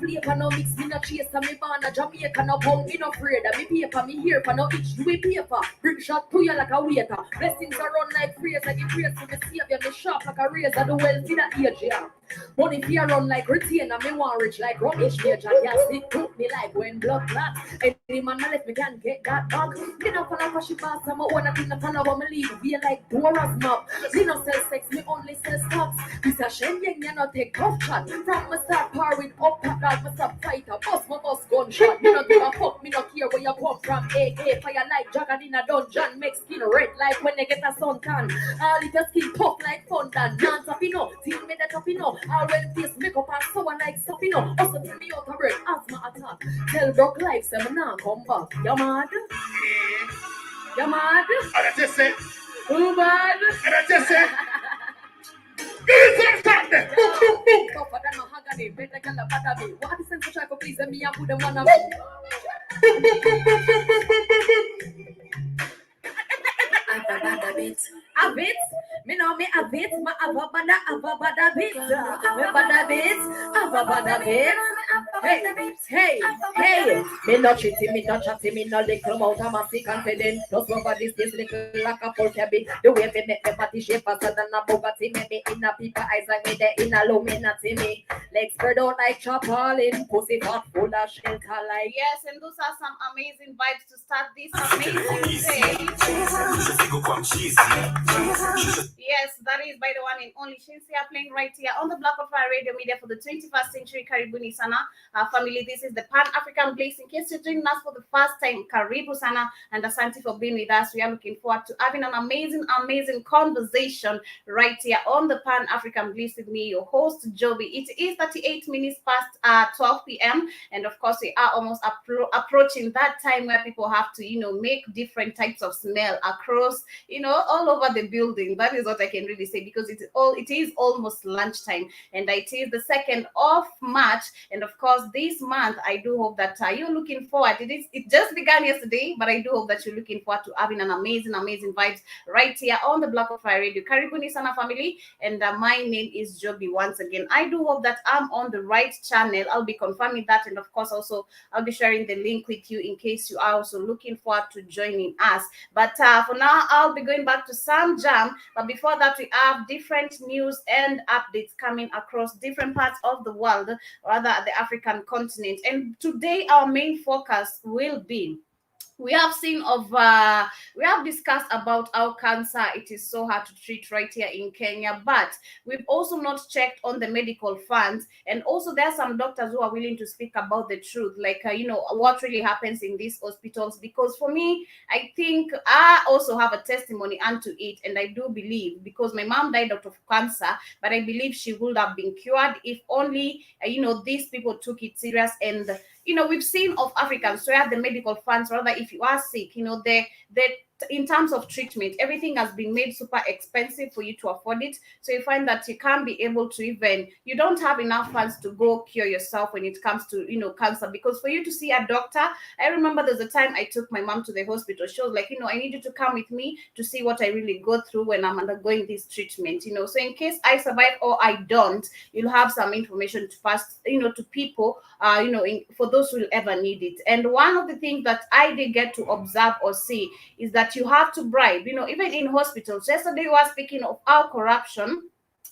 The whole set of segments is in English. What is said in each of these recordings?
flavor, no mix, me no chase, and me born a Jamaica, no pump, me no afraid. Me paper, me here for no itch, we paper. Brick shot to you like a waiter. Blessings are run like praise, I give praise to me savior, me sharp like a razor, the wealth in the age, yeah. Money fear run like retainer, me want rich like rubbish major. Yeah, stick to me like when blood clot. Any man my left me can get that back. Me no follow for she pass, I'm a one I think follow what me leave. We like Dora's map. Me no sell sex, me only sell stocks. This a Shenyang, you no take tough chat. From my start par with up top dog, my stop fighter. Bust my bus gunshot. Me no give a fuck, me no care where you come from. AK fire like dragon in a dungeon. Make skin red like when they get a suntan. All it a skin tough like thunder. Non-tapino, team me that tapino. All when face make up and so like sapino. Also tell me out of break, asthma attack. Tell broke life, say me nah come back. You mad? You mad? And I just said, Who mad? and I just said, stop there. Tougher than mahogany, better than a badabi. What is sense to try for please me and put them on a a bit, me know me a bit, ma avabada bit, avabada bit. Hey, me no cheating, me no chatting, me no little mouth, I'm a sick confident. Just over this little like a full cabby. The way me make the body shape faster than a Bugatti, me in a people eyes like me there in a luminati me. Legs spread out like chapalin, pussy hot full of shelter like. Yes, and those are some amazing vibes to start this amazing day. Yes, that is by the one and only Shinsia playing right here on the Black of Fire Radio Media for the 21st century. Karibuni Sana family. This is the Pan-African Blaze. In case you're joining us for the first time, Karibu Sana and Asante for being with us. We are looking forward to having an amazing conversation right here on the Pan-African Blaze with me, your host, Joby. It is 38 minutes past 12 p.m. And of course, we are almost approaching that time where people have to, make different types of smell across, all over the building. That is what I can really say, because it is almost lunchtime, and it is the 2nd of March. And of course, this month, I do hope that you're looking forward. It just began yesterday, but I do hope that you're looking forward to having an amazing vibes right here on the Black of Fire Radio. Karibuni Sana family, and my name is Joby once again. I do hope that I'm on the right channel. I'll be confirming that, and of course, also I'll be sharing the link with you in case you are also looking forward to joining us. But for now, I'll be going back to Sam Jam. But before that, we have different news and updates coming across different parts of the world, rather the African continent. And today, our main focus will be, we have discussed about how cancer, it is so hard to treat right here in Kenya, but we've also not checked on the medical funds. And also there are some doctors who are willing to speak about the truth, like what really happens in these hospitals. Because for me, I think I also have a testimony unto it, and I do believe, because my mom died out of cancer, but I believe she would have been cured if only these people took it serious. And we've seen of Africans where the medical funds, rather, if you are sick, in terms of treatment, everything has been made super expensive for you to afford it. So you find that you can't be able to you don't have enough funds to go cure yourself when it comes to, cancer. Because for you to see a doctor, I remember there's a time I took my mom to the hospital. She was like, I need you to come with me to see what I really go through when I'm undergoing this treatment, So in case I survive or I don't, you'll have some information to pass, to people, for those who will ever need it. And one of the things that I did get to observe or see is that you have to bribe, even in hospitals. Yesterday we were speaking of how corruption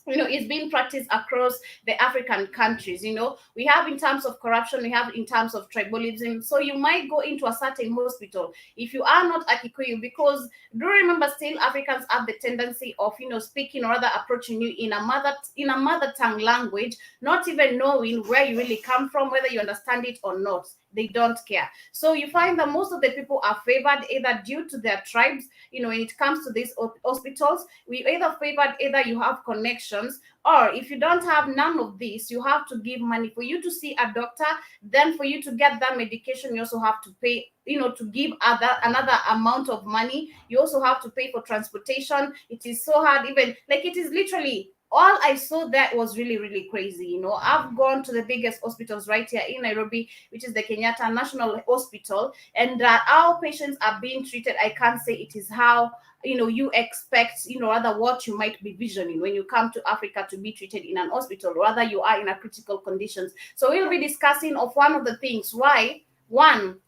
is being practiced across the African countries. We have in terms of corruption, we have in terms of tribalism. So you might go into a certain hospital if you are not a Kikuyu, because do remember, still Africans have the tendency of speaking or rather approaching you in a mother tongue language, not even knowing where you really come from, whether you understand it or not. They don't care. So you find that most of the people are favored either due to their tribes. When it comes to these hospitals, we either favored, either you have connections, or if you don't have none of these, you have to give money for you to see a doctor. Then for you to get that medication, you also have to pay, to give another amount of money. You also have to pay for transportation. It is so hard, even like it is literally all I saw that was really, really crazy. I've gone to the biggest hospitals right here in Nairobi, which is the Kenyatta National Hospital, and our patients are being treated. I can't say it is how you expect, rather what you might be visioning when you come to Africa to be treated in an hospital, rather you are in a critical conditions. So we'll be discussing of one of the things why one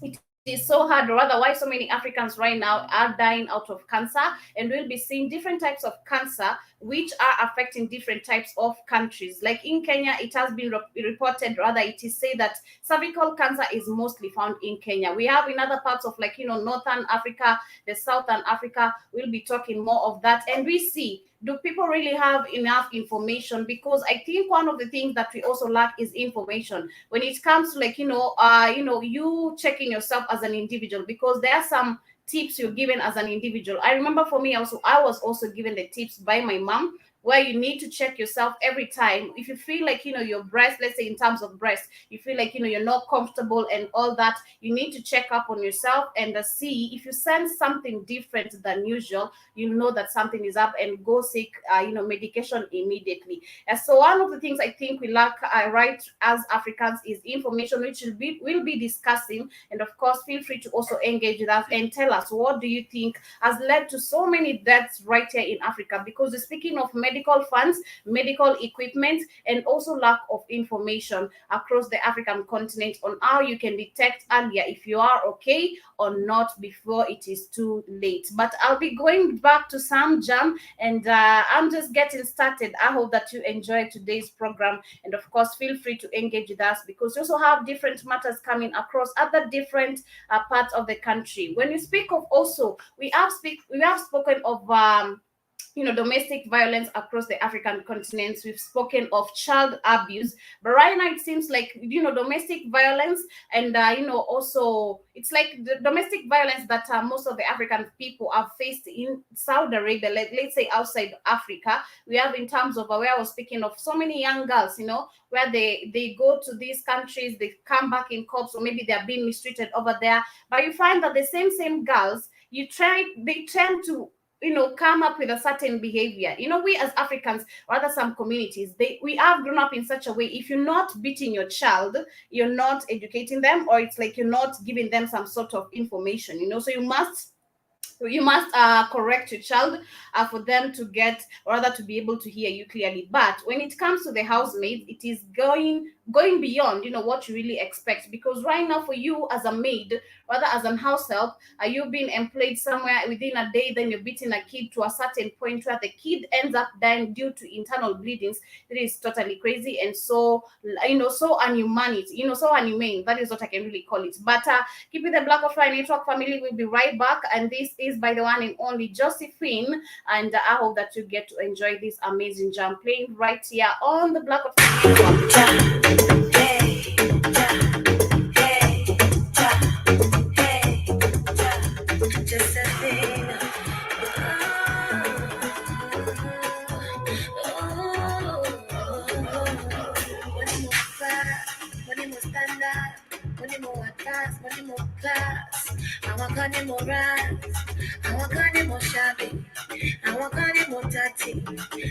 it is so hard, or rather why so many Africans right now are dying out of cancer, and we'll be seeing different types of cancer which are affecting different types of countries. Like in Kenya, it has been reported, rather it is said that cervical cancer is mostly found in Kenya. We have in other parts of, like, northern Africa, the southern Africa. We'll be talking more of that, and we see, do people really have enough information? Because I think one of the things that we also lack is information when it comes to, like, you checking yourself as an individual, because there are some tips you're given as an individual. I remember for me also, I was also given the tips by my mom, where you need to check yourself every time. If you feel like, your breast, let's say in terms of breast, you feel like, you're not comfortable and all that, you need to check up on yourself and see if you sense something different than usual, you know that something is up, and go seek, medication immediately. And so one of the things I think we lack, right, as Africans, is information, which we'll be discussing. And of course, feel free to also engage with us and tell us, what do you think has led to so many deaths right here in Africa? Because speaking of medical funds, medical equipment, and also lack of information across the African continent on how you can detect earlier if you are okay or not before it is too late. But I'll be going back to Sam Jam, and I'm just getting started. I hope that you enjoyed today's program, and of course, feel free to engage with us, because we also have different matters coming across other different parts of the country. When you speak of, also, we have spoken of domestic violence across the African continents. We've spoken of child abuse, but right now it seems like, domestic violence, and also it's like the domestic violence that most of the African people have faced in Saudi Arabia, let's say outside Africa. We have, in terms of where I was speaking of, so many young girls, where they go to these countries, they come back in cops, or maybe they're being mistreated over there. But you find that the same girls, they tend to come up with a certain behavior. We as Africans, or rather some communities, we have grown up in such a way, if you're not beating your child, you're not educating them, or it's like you're not giving them some sort of information, so you must correct your child for them to get, or rather to be able to hear you clearly. But when it comes to the housemaids, it is going beyond what you really expect. Because right now, for you as a maid, rather as an house help, you being employed somewhere, within a day, then you're beating a kid to a certain point where the kid ends up dying due to internal bleedings. It is totally crazy, and so so unhumanity, so inhumane. That is what I can really call it. But keep it the Black of Fire Network family. We'll be right back, and this is by the one and only Josephine, and I hope that you get to enjoy this amazing jam playing right here on the Black of Fire Network.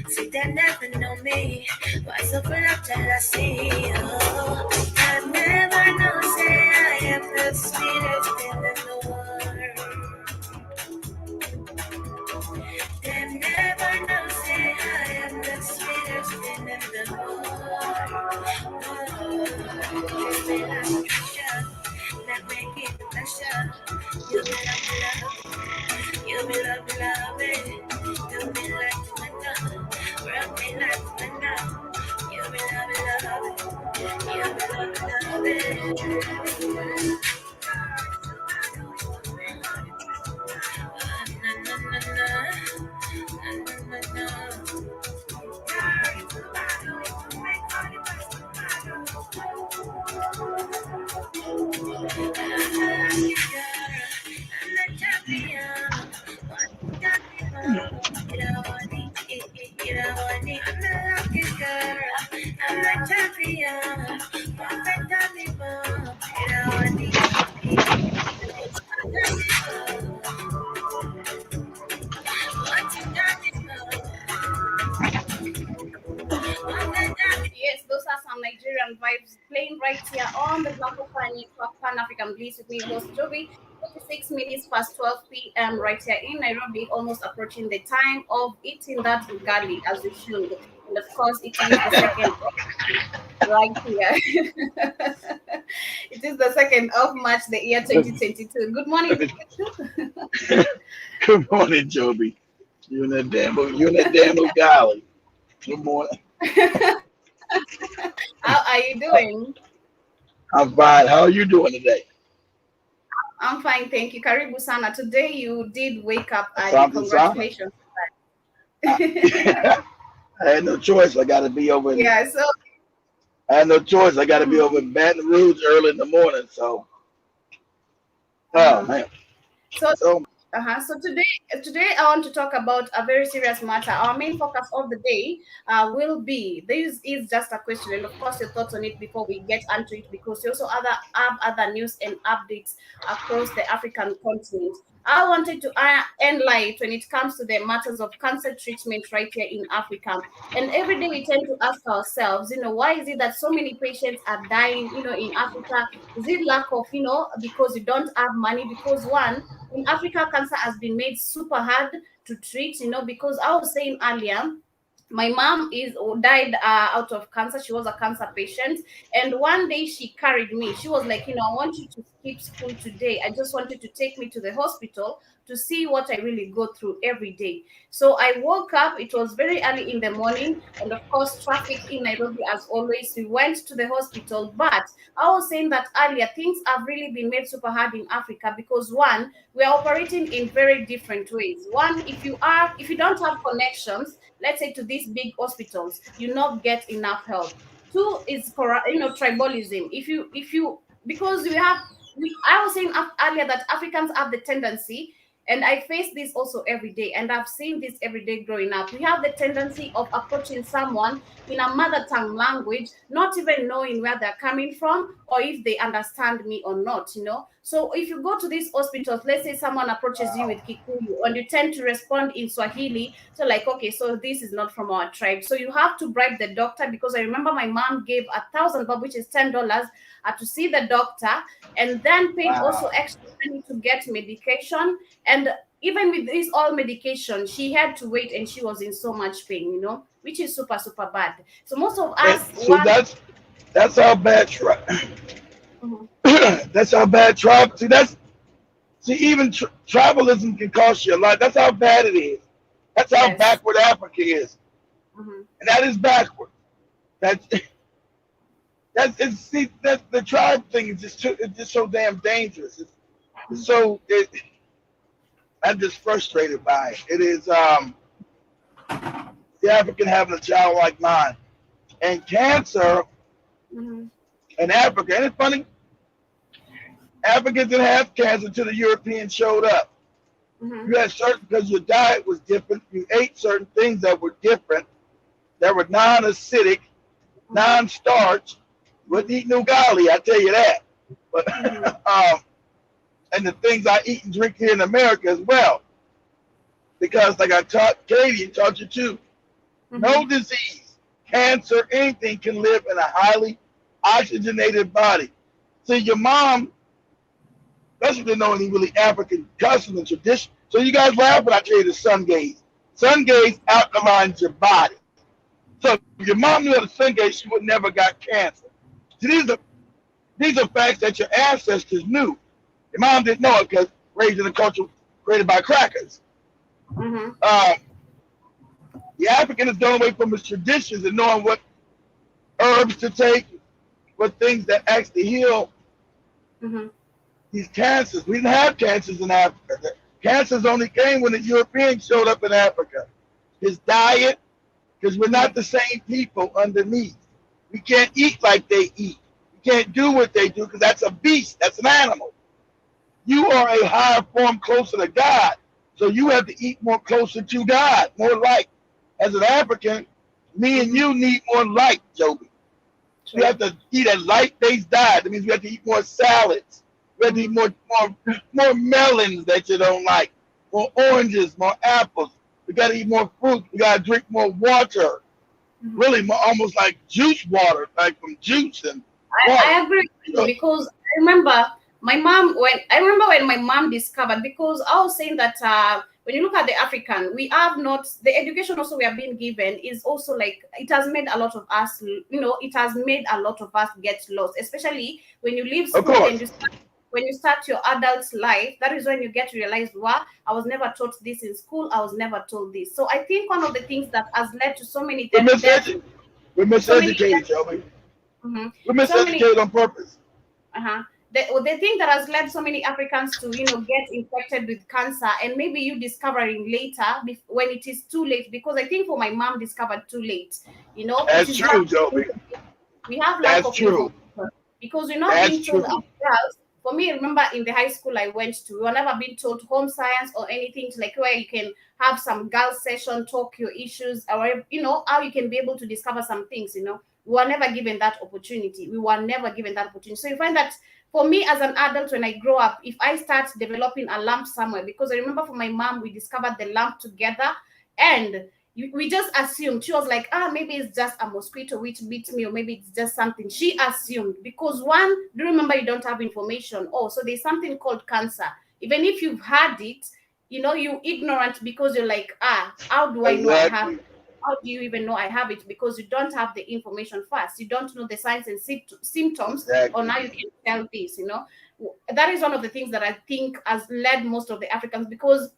See, they never know me. Why so full of jealousy? Oh, I never know, say I am the sweetest thing in the world. They never know, say I am the sweetest thing in the world. Kiss me like treasure, let me give you pleasure. You be love, you be love, do me like thunder, rub me like thunder. You be love, you be love. I'm a champion, perfect animal. African vibes playing right here on the Black Company Pan African Bliss with me, host Joby. 46 minutes past 12 p.m. right here in Nairobi, almost approaching the time of eating that ugali as we should. And of course, it is the second right here. It is the 2nd of March, the year 2022. Good morning. Good morning, Joby. You and that damn ugali. Good morning. How are you doing? I'm fine. How are you doing today? I'm fine, thank you. Karibu sana. Today you did wake up early. Something, Congratulations. I had no choice. I got to be over. Yeah, so I had no choice. I got to be over in Baton Rouge early in the morning. So, oh man. So today I want to talk about a very serious matter. Our main focus of the day will be, this is just a question, and of course your thoughts on it before we get onto it, because we also have other news and updates across the African continent. I wanted to end light when it comes to the matters of cancer treatment right here in Africa. And every day we tend to ask ourselves, why is it that so many patients are dying, in Africa? Is it lack of, because you don't have money? Because one, in Africa, cancer has been made super hard to treat, because I was saying earlier, my mom died out of cancer. She was a cancer patient, and one day she carried me. She was like, I want you to skip school today. I just want you to take me to the hospital to see what I really go through every day. So I woke up. It was very early in the morning, and of course, traffic in Nairobi as always. We went to the hospital, but I was saying that earlier, things have really been made super hard in Africa because one, we are operating in very different ways. One, if you don't have connections, let's say to these big hospitals, you not get enough help. Two is tribalism. I was saying earlier that Africans have the tendency, and I face this also every day, and I've seen this every day growing up. We have the tendency of approaching someone in a mother tongue language, not even knowing where they're coming from or if they understand me or not, So if you go to these hospitals, let's say someone approaches you with Kikuyu and you tend to respond in Swahili, so like, okay, so this is not from our tribe. So you have to bribe the doctor, because I remember my mom gave 1,000 bob, which is $10, to see the doctor, and then paid also extra money to get medication. And even with this all medication, she had to wait, and she was in so much pain, which is super, super bad. So most of us... that's how bad... That's how bad travel... even tribalism can cost you a lot. That's how bad it is. That's how backward Africa is. And that is backward. That's the tribe thing is just so damn dangerous. I'm just frustrated by it. It is the African having a child like mine, and cancer in Africa. And it's funny, Africans didn't have cancer until the Europeans showed up. You had because your diet was different. You ate certain things that were different, that were non-acidic, non-starch. Wouldn't eat ugali, I tell you that. But and the things I eat and drink here in America as well, because like I taught Katie and taught you too, no disease, cancer, anything can live in a highly oxygenated body. See, your mom doesn't know any really African custom and tradition. So you guys laugh when I tell you the sun gaze. Sun gaze alkalines your body. So if your mom knew how to sun gaze, she would never got cancer. See, these are facts that your ancestors knew. Your mom didn't know it because raised in a culture created by crackers. The African has gone away from his traditions and knowing what herbs to take, what things that actually heal these cancers. We didn't have cancers in Africa. The cancers only came when the Europeans showed up in Africa. His diet, because we're not the same people underneath. We can't eat like they eat. We can't do what they do because that's a beast. That's an animal. You are a higher form closer to God. So you have to eat more closer to God, more like. As an African, me and you need more light, Joby. We have to eat a light-based diet. That means we have to eat more salads. We have to eat more melons that you don't like, more oranges, more apples. We got to eat more fruit. We got to drink more water. really almost like juice water, like from juice and water. I agree with you because I remember when my mom discovered, because I was saying that when you look at the African, we have not the education also we have been given is also like it has made a lot of us, it has made a lot of us get lost, especially when you leave school and when you start your adult life. That is when you get to realize, wow, I was never taught this in school. I was never told this. So I think one of the things that has led to so many we're miseducated, Joey. We're miseducated on purpose. The thing that has led so many Africans to get infected with cancer, and maybe you discovering later when it is too late, because I think for my mom discovered too late. That's true, Joey. We have lack of information because we're not being told ourselves. For me, remember in the high school I went to, we were never being taught home science or anything to like where you can have some girls session, talk your issues, or how you can be able to discover some things. We were never given that opportunity. So you find that for me as an adult, when I grow up, if I start developing a lump somewhere, because I remember for my mom, we discovered the lump together, and we just assumed. She was like, maybe it's just a mosquito which bit me, or maybe it's just something. She assumed, because one, do you remember you don't have information? Oh, so there's something called cancer. Even if you've had it, you're ignorant because you're like, how do I know I have it? How do you even know I have it? Because you don't have the information first. You don't know the signs and symptoms, or now you can tell this, That is one of the things that I think has led most of the Africans, because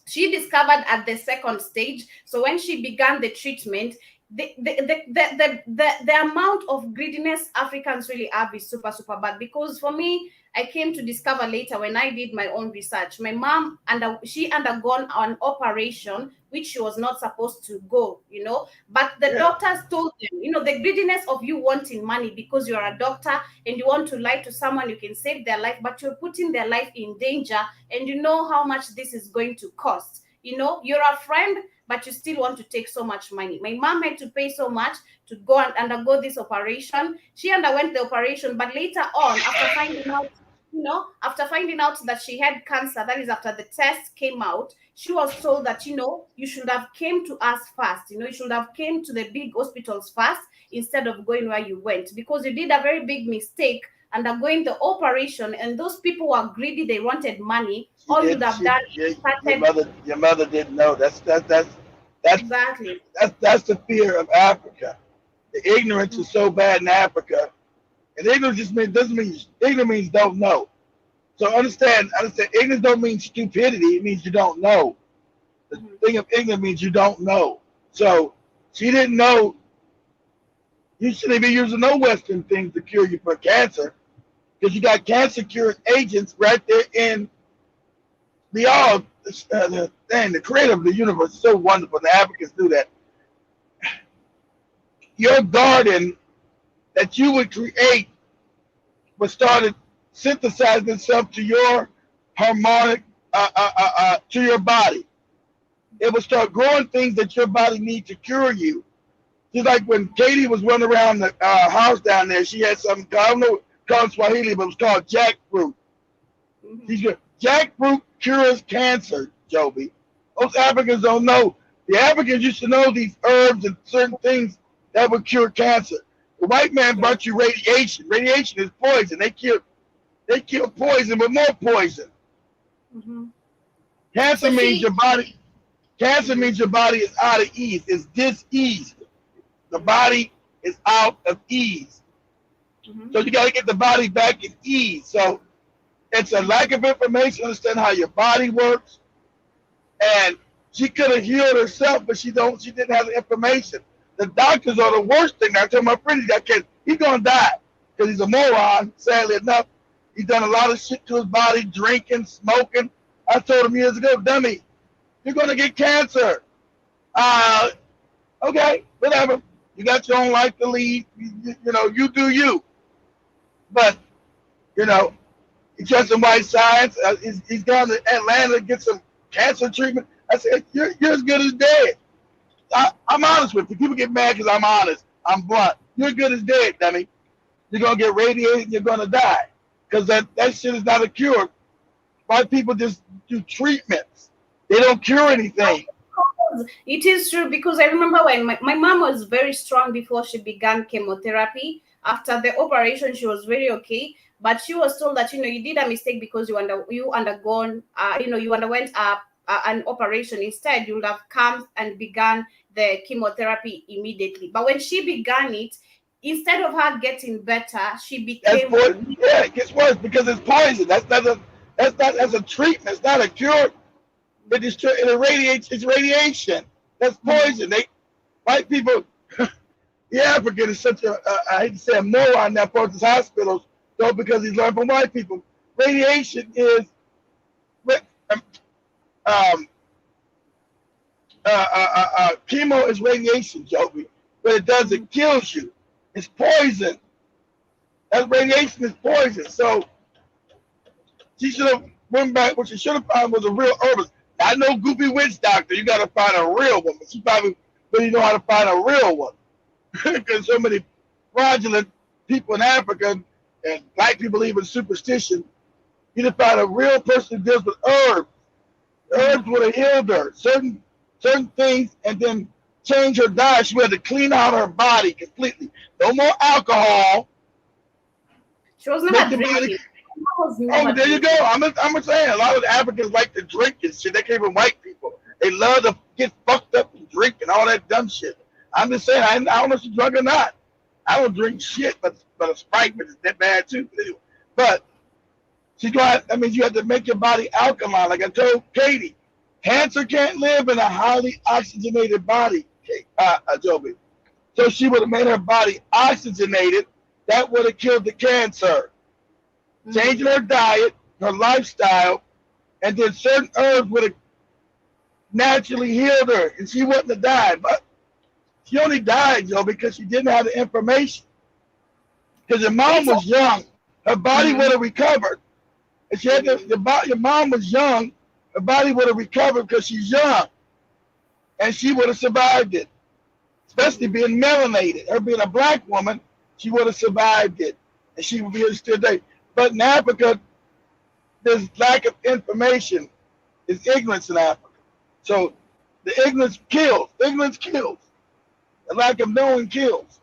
she discovered at the second stage. So when she began the treatment, the amount of greediness Africans really have is super, super bad. Because for me, I came to discover later when I did my own research, my mom, she undergone an operation which she was not supposed to go, but the doctors told them, the greediness of you wanting money because you're a doctor and you want to lie to someone, you can save their life, but you're putting their life in danger, and you know how much this is going to cost. You're a friend, but you still want to take so much money. My mom had to pay so much to go and undergo this operation. She underwent the operation, but later on, after finding out that she had cancer, that is after the test came out, she was told that, you should have came to us first. You should have came to the big hospitals first instead of going where you went, because you did a very big mistake undergoing the operation, and those people were greedy. They wanted money. All you'd have done is your mother didn't know. That's exactly. That's the fear of Africa. The ignorance is so bad in Africa, and ignorance doesn't mean ignorance means don't know. So understand. Ignorance don't mean stupidity. It means you don't know. The thing of ignorance means you don't know. So she didn't know. You shouldn't be using no Western things to cure you for cancer, because you got cancer curing agents right there in the creator of the universe is so wonderful. The Africans do that. Your garden that you would create was started synthesizing itself to your harmonic, to your body. It would start growing things that your body needs to cure you. Just like when Katie was running around the house down there, she had something, I don't know, called Swahili, but it was called jackfruit. Jackfruit cures cancer, Joby. Most Africans don't know. The Africans used to know these herbs and certain things that would cure cancer. The white man brought you radiation. Radiation is poison. They kill poison with more poison. Cancer means your body is out of ease. It's diseased. The body is out of ease. So you got to get the body back in ease. So it's a lack of information, understand how your body works. And she could have healed herself, but she didn't have the information. The doctors are the worst thing. I tell my friend, he's going to die because he's a moron, sadly enough. He's done a lot of shit to his body, drinking, smoking. I told him years ago, dummy, you're going to get cancer. Okay, whatever. You got your own life to lead. You do you. But, he just in white science. He's gone to Atlanta to get some cancer treatment. I said, you're as good as dead. I'm honest with you. People get mad because I'm honest. I'm blunt. You're good as dead, dummy. You're going to get radiated and you're going to die. Because that shit is not a cure. White people just do treatments. They don't cure anything. It is true because I remember when my mom was very strong before she began chemotherapy. After the operation, she was very okay, but she was told that you did a mistake because you underwent an operation. Instead, you would have come and began the chemotherapy immediately. But when she began it, instead of her getting better, she became yeah, it gets worse because it's poison. That's a treatment. It's not a cure. It irradiates. It's radiation. That's poison. White people. The African is such I hate to say a moron that approaches hospitals though because he's learned from white people. Radiation is chemo is radiation, Joby. But it does, it kills you. It's poison. That radiation is poison. So she should have went back. What she should have found was a real herbalist. Not no goopy witch doctor. You got to find a real one. She probably really know how to find a real one. Because so many fraudulent people in Africa and black people believe in superstition. You need to find a real person who deals with herbs. Herbs would have healed her. Certain things, and then change her diet. She had to clean out her body completely. No more alcohol. She was never drinking. There you go. I'm saying a lot of the Africans like to drink and shit. They came from white people. They love to get fucked up and drink and all that dumb shit. I'm just saying, I don't know if she's drunk or not. I don't drink shit, but a Sprite, but it's that bad too. But she's got, that means you have to make your body alkaline. Like I told Katie, cancer can't live in a highly oxygenated body, Joby. So she would have made her body oxygenated. That would have killed the cancer. Changing her diet, her lifestyle, and then certain herbs would have naturally healed her, and she wouldn't have died. But she only died, Joe, because she didn't have the information. Because your mom was young, her body would have recovered. If she had your mom was young, her body would have recovered because she's young, and she would have survived it. Especially being melanated, her being a black woman, she would have survived it, and she would be here still today. But in Africa, there's lack of information. It's ignorance in Africa. So the ignorance kills. Ignorance kills. The lack of knowing kills.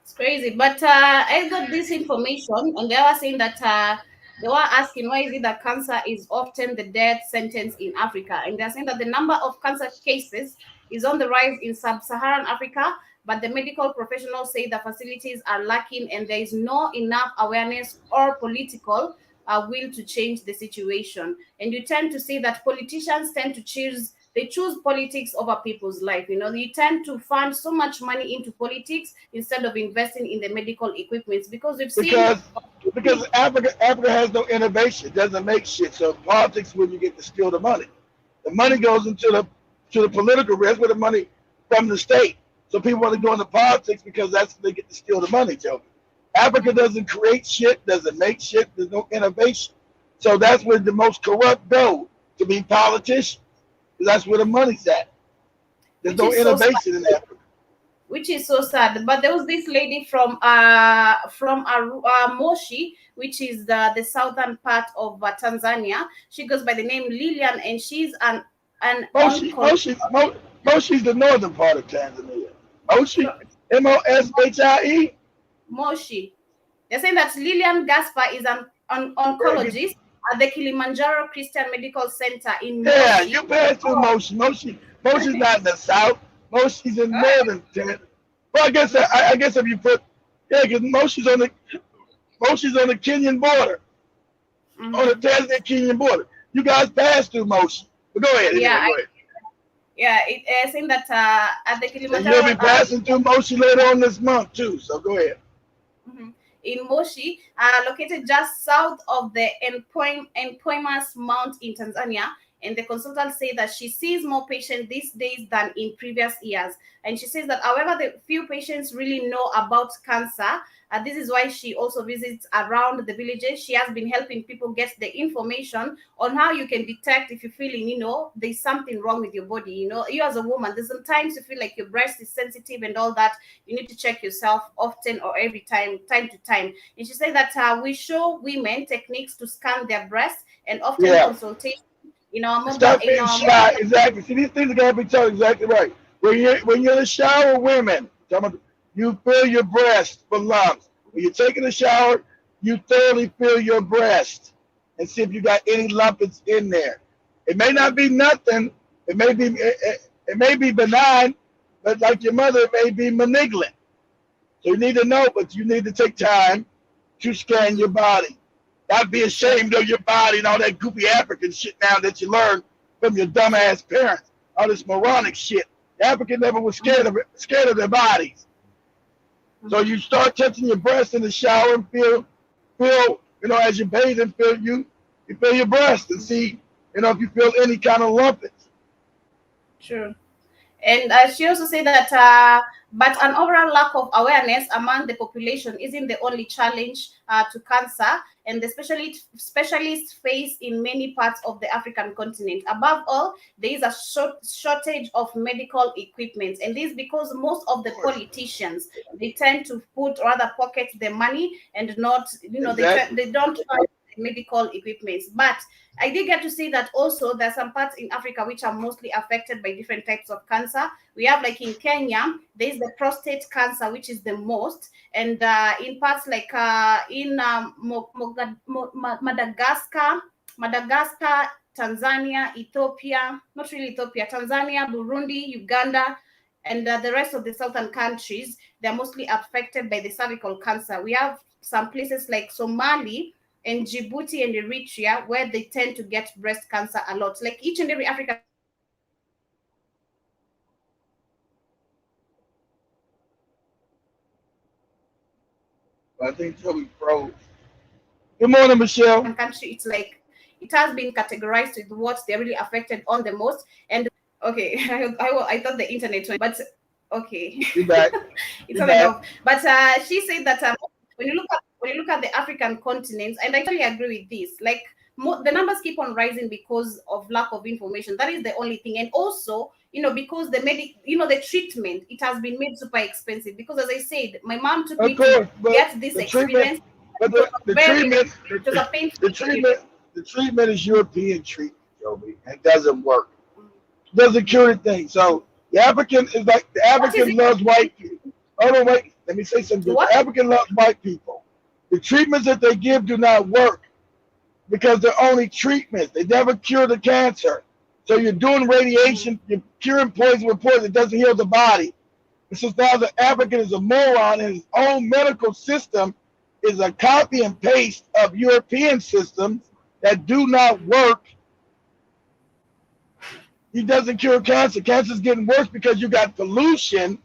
It's crazy. But I got this information, and they were saying that they were asking why is it that cancer is often the death sentence in Africa. And they're saying that the number of cancer cases is on the rise in sub-Saharan Africa, but the medical professionals say the facilities are lacking and there is no enough awareness or political will to change the situation. And you tend to see that politicians tend to choose politics over people's life. You tend to fund so much money into politics instead of investing in the medical equipment because because Africa has no innovation, doesn't make shit. So politics, where you get to steal the money. The money goes into the political risk with the money from the state. So people want to go into politics because that's where they get to steal the money, Joe. Africa doesn't create shit, doesn't make shit, there's no innovation. So that's where the most corrupt go, to be politicians. Because that's where the money's at. There's no innovation in Africa. Which is so sad. But there was this lady from Moshi, which is the southern part of Tanzania. She goes by the name Lilian, and she's an Moshi's the northern part of Tanzania. Moshi, Moshie. Moshi. They're saying that Lilian Gaspar is an oncologist at the Kilimanjaro Christian Medical Center in Moshi. Yeah, you pass through Moshi. Moshi's not in the south. Moshi's in northern Tanzania. Well, I guess if you put, because Moshi's on the Kenyan border, on the Tanzania-Kenyan border. You guys pass through Moshi. But go ahead. Yeah. Go ahead. Yeah, it's saying that at the Kilimanjaro. And you'll be passing through Moshi later on this month too. So go ahead. In Moshi, located just south of the Empoimas Mount in Tanzania. And the consultant said that she sees more patients these days than in previous years. And she says that, however, the few patients really know about cancer. This is why she also visits around the villages. She has been helping people get the information on how you can detect if you're feeling, there's something wrong with your body. You as a woman, there's sometimes you feel like your breast is sensitive and all that. You need to check yourself often or every time to time. And she said that we show women techniques to scan their breasts and often consultation in our mobile, Stop in being our shy. Exactly. See, these things are gonna be told exactly right. When you're in the shower, women, you feel your breast for lumps. When you're taking a shower, you thoroughly feel your breast and see if you got any lumpets in there. It may not be nothing. It may be benign, but like your mother, it may be malignant. So you need to know, but you need to take time to scan your body. Not be ashamed of your body and all that goofy African shit now that you learned from your dumbass parents. All this moronic shit. The African never was scared of their bodies. So you start touching your breast in the shower and feel, as you bathe and you feel your breast and see, if you feel any kind of lumpage. True. And she also said that, but an overall lack of awareness among the population isn't the only challenge to cancer, and the specialists face in many parts of the African continent. Above all, there is a shortage of medical equipment, and this is because most of the politicians, they tend to pocket the money and not, Exactly. they don't fund medical equipment. But I did get to see that also there's some parts in Africa which are mostly affected by different types of cancer. We have, like in Kenya, there's the prostate cancer, which is the most, and in parts like in Madagascar, Tanzania, Ethiopia, not really Ethiopia, Tanzania, Burundi, Uganda, and the rest of the southern countries, they're mostly affected by the cervical cancer. We have some places like Somali and Djibouti and Eritrea where they tend to get breast cancer a lot. Like each and every African I think Toby froze. Good morning, Michelle. country, it's like it has been categorized with what they're really affected on the most. And okay, I thought the internet went, but okay, You back? it's You on and back? off. But she said that when you look at the African continents, and I totally agree with this, like the numbers keep on rising because of lack of information. That is the only thing. And also, because the treatment, it has been made super expensive, because as I said, my mom took Of me course, to but get this the treatment, experience. but It was the very, treatment, it was a painful the treatment is European treatment, Joby, and it doesn't work. It doesn't cure the thing. So the African is like the What is African it? loves white people. Oh no, wait. Let me say something. What? The African loves white people. The treatments that they give do not work because they're only treatments. They never cure the cancer. So you're doing radiation, you're curing poison with poison. It doesn't heal the body. This is now the African is a moron, and his own medical system is a copy and paste of European systems that do not work. He doesn't cure cancer. Cancer's getting worse because you got pollution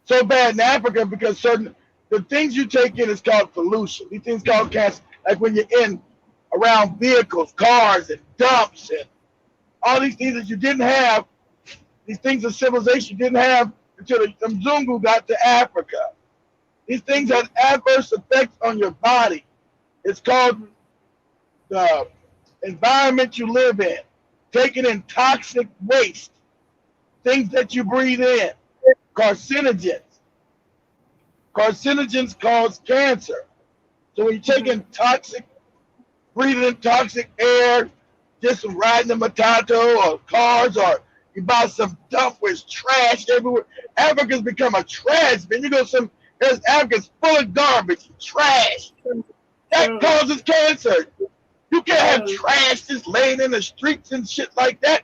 so bad in Africa because the things you take in is called pollution. These things called cancer. Like when you're in around vehicles, cars, and dumps, and all these things that you didn't have, these things of civilization you didn't have until the Mzungu got to Africa. These things have adverse effects on your body. It's called the environment you live in, taking in toxic waste, things that you breathe in, carcinogens. Carcinogens cause cancer. So when you're taking breathing in toxic air, just riding a Matatu or cars, or you buy some dump where it's trash everywhere. Africa's become a trash bin. You go there's Africa's full of garbage, trash. That causes cancer. You can't have trash just laying in the streets and shit like that.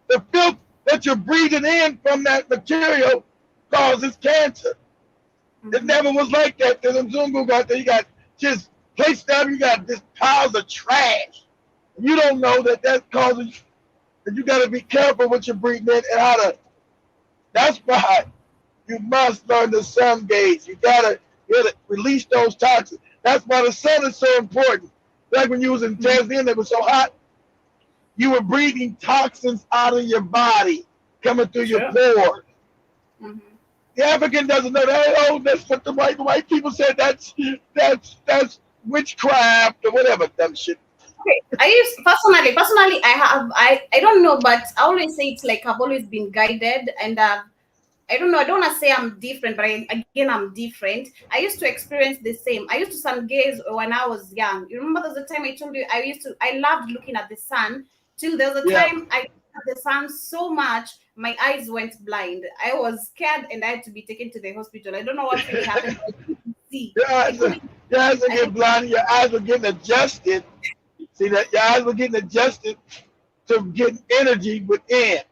The filth that you're breathing in from that material causes cancer. It never was like that. Then the Mzungu got there, you got just placed down, you got just piles of trash. You don't know that causes, and you got to be careful what you're breathing in and how to. That's why you must learn the sun gauge. You gotta release those toxins. That's why the sun is so important. Like when you was in Tanzania, that was so hot, you were breathing toxins out of your body, coming through your pores. The African doesn't know that. Oh, that's what the white people said. That's witchcraft or whatever dumb shit. Okay. Personally, I don't know, but I always say it's like I've always been guided, and I don't know. I don't want to say I'm different, but again, I'm different. I used to experience the same. I used to sun gaze when I was young. You remember there was a time I told you I loved looking at the sun Till there was a Yeah. time I looked at the sun so much, my eyes went blind. I was scared and I had to be taken to the hospital. I don't know what really happened. I couldn't see. Your eyes are getting blind. Your eyes were getting adjusted. See that your eyes were getting adjusted to getting energy within.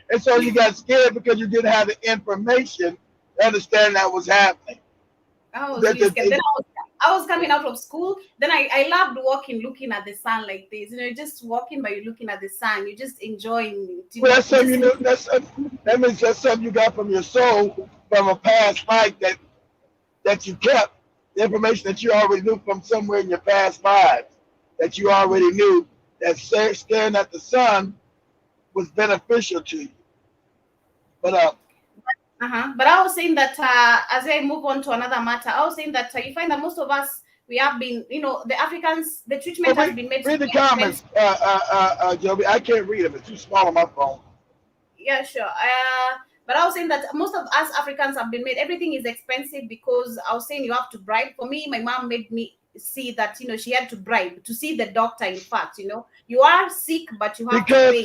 And so you got scared because you didn't have the information to understand that was happening. I was really scared. Then I was coming out of school. Then I loved walking, looking at the sun like this. You know, just walking by looking at the sun. You're just enjoying it. Well, that's something that means that's something you got from your soul, from a past life that you kept. The information that you already knew from somewhere in your past lives, that you already knew that staring at the sun was beneficial to you. But But I was saying that as I move on to another matter, I was saying that you find that most of us, we have been, you know, the Africans, the treatment has been made. Read the comments, Joby. I can't read them; it's too small on my phone. Yeah, sure. But I was saying that most of us Africans have been made, everything is expensive because I was saying you have to bribe. For me, my mom made me see that, you know, she had to bribe to see the doctor. In fact, you know, you are sick, but you have to pay.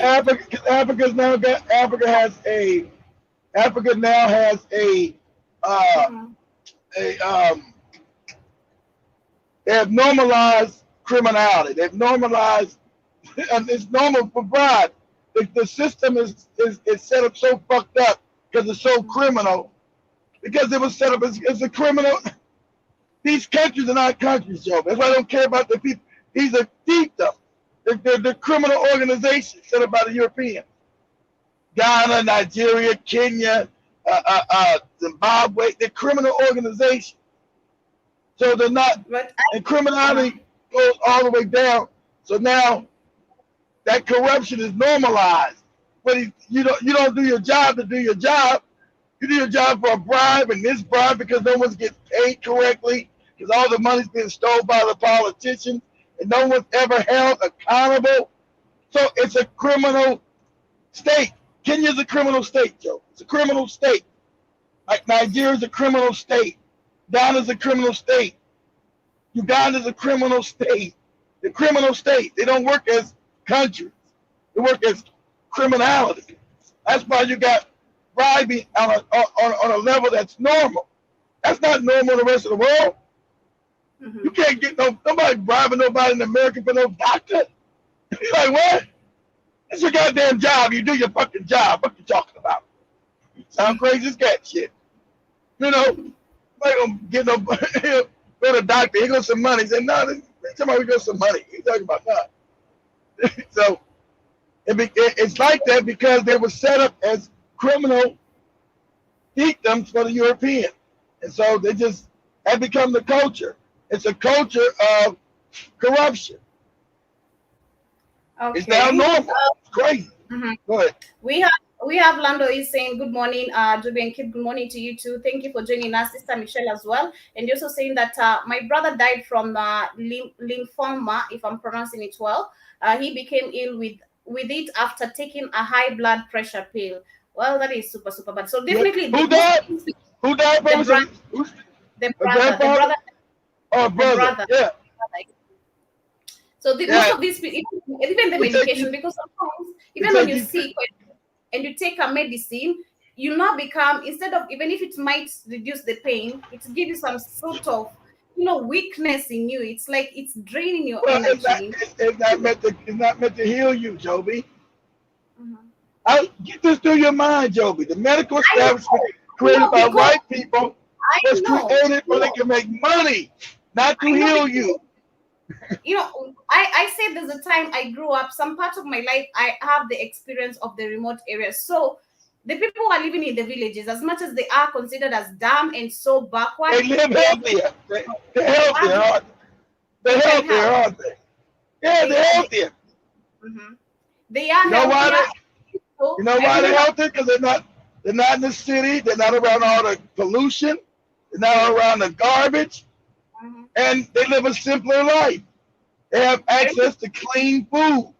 Africa now has a they have normalized criminality. They've normalized, and it's normal for bribe. The system is set up so fucked up because it's so criminal. Because it was set up as a criminal. These countries are not countries, Joe. That's why I don't care about the people. These are fiefdoms. They're criminal organizations set up by the Europeans. Ghana, Nigeria, Kenya, Zimbabwe. They're criminal organizations. So they're not, and criminality goes all the way down. So now that corruption is normalized. But you don't do your job to do your job. You do your job for a bribe and this bribe because no one's getting paid correctly, because all the money's being stolen by the politicians and no one's ever held accountable. So it's a criminal state. Kenya's a criminal state, Joe. It's a criminal state. Like Nigeria's a criminal state. Ghana's a criminal state. Uganda's a criminal state. The criminal state. They don't work as countries. They work as criminality. That's why you got bribing on a level that's normal. That's not normal in the rest of the world. You can't get nobody bribing nobody in America for no doctor. You're like, what? It's your goddamn job. You do your fucking job. What you talking about? Sound crazy as cat shit. You know, like gonna get no go to the doctor. He got some money. He said, no, somebody got some money. He's talking about that. So it's like that because they were set up as criminal victims for the European. And so they just have become the culture. It's a culture of corruption. Okay. It's now normal. It's crazy. Go ahead. We have Lando is saying good morning, Joby and Kid, good morning to you too. Thank you for joining us, Sister Michelle as well. And you're also saying that my brother died from lymphoma, if I'm pronouncing it well. He became ill with it after taking a high blood pressure pill. Well, that is super bad. So definitely, who died? Who died? The brother. Oh, brother. Yeah. So most of these people, even the medication, because sometimes even when you're sick and you take a medicine, you now become, instead of, even if it might reduce the pain, it gives you some sort of, you know, weakness in you. It's like it's draining your energy. It's not meant to heal you, Joby. Get this through your mind, Joby. The medical establishment created by white people was created so they can make money, not to heal you. You know, I said there's a time I grew up, some parts of my life, I have the experience of the remote areas. So the people who are living in the villages, as much as they are considered as dumb and so backward, they live healthier. They're healthier, aren't they? They're healthier, aren't they? Yeah, they're healthier. They are You know why they're healthier? Because they're not in the city. They're not around all the pollution. They're not around the garbage. And they live a simpler life. They have access to clean food.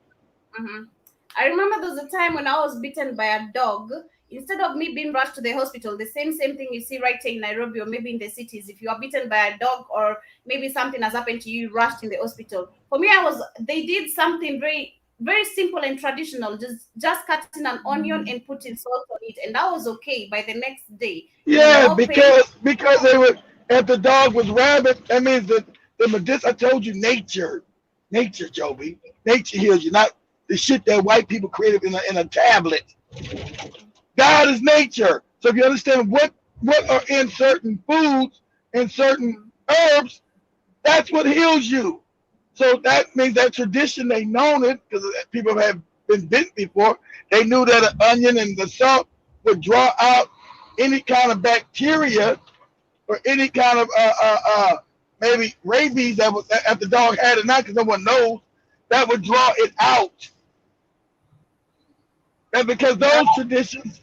I remember there was a time when I was bitten by a dog. Instead of me being rushed to the hospital, the same thing you see right here in Nairobi or maybe in the cities. If you are bitten by a dog or maybe something has happened to you, rushed in the hospital. For me, they did something very very simple and traditional, just cutting an onion and putting salt on it, and that was okay by the next day. Yeah, No pain. because they were, if the dog was rabid, that means that the medicine. I told you, nature, Joby, nature heals you, not the shit that white people created in a tablet. God is nature. So if you understand what are in certain foods and certain herbs, that's what heals you. So that means that tradition, they known it because people have been bitten before. They knew that an onion and the salt would draw out any kind of bacteria or any kind of maybe rabies that was if the dog had it not because no one knows, that would draw it out. And because those traditions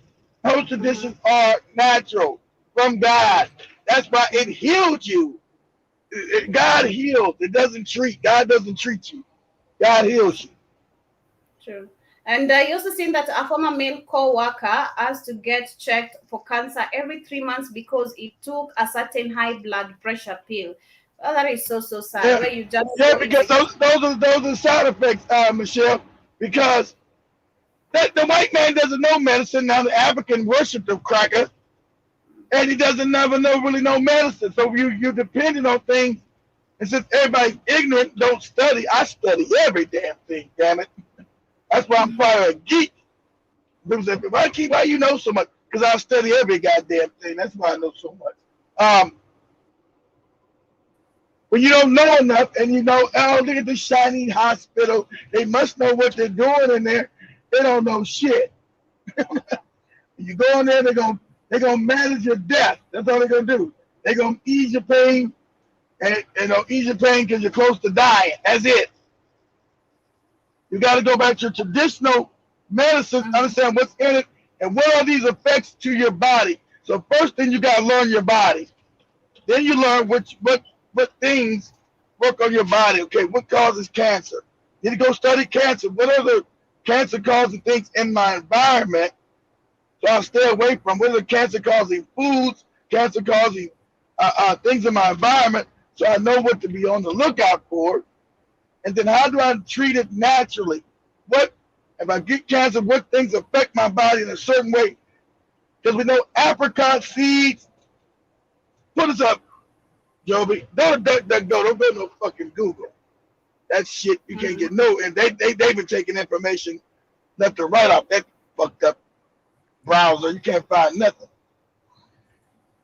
are natural from God. That's why it healed you. God heals. It doesn't treat. God doesn't treat you. God heals you. True. And you also seen that a former male co-worker has to get checked for cancer every 3 months because he took a certain high blood pressure pill. Oh, that is so sad. Yeah, Where you just because those are side effects, Michelle. Because the white man doesn't know medicine. Now the African worship the cracker, and he doesn't really know medicine. So you're dependent on things. And since everybody's ignorant, don't study. I study every damn thing. Damn it. That's why I'm probably a geek. People say, why you know so much? Because I study every goddamn thing. That's why I know so much. When you don't know enough and you know, oh, look at the shiny hospital. They must know what they're doing in there. They don't know shit. You go in there, they're gonna manage your death. That's all they're gonna do. They're gonna ease your pain, and ease your pain because you're close to dying. That's it. You got to go back to your traditional medicine, understand what's in it, and what are these effects to your body. So first thing you got to learn your body. Then you learn what things work on your body. Okay, what causes cancer? You need to go study cancer. What are the cancer causing things in my environment? So I'll stay away from what are the cancer causing foods, cancer causing things in my environment, so I know what to be on the lookout for. And then how do I treat it naturally? What if I get cancer? What things affect my body in a certain way? Because we know apricot seeds. Put us up, Joby. Don't go to no fucking Google. That shit you can't get no. And they've been taking information left to right off that fucked up browser. You can't find nothing.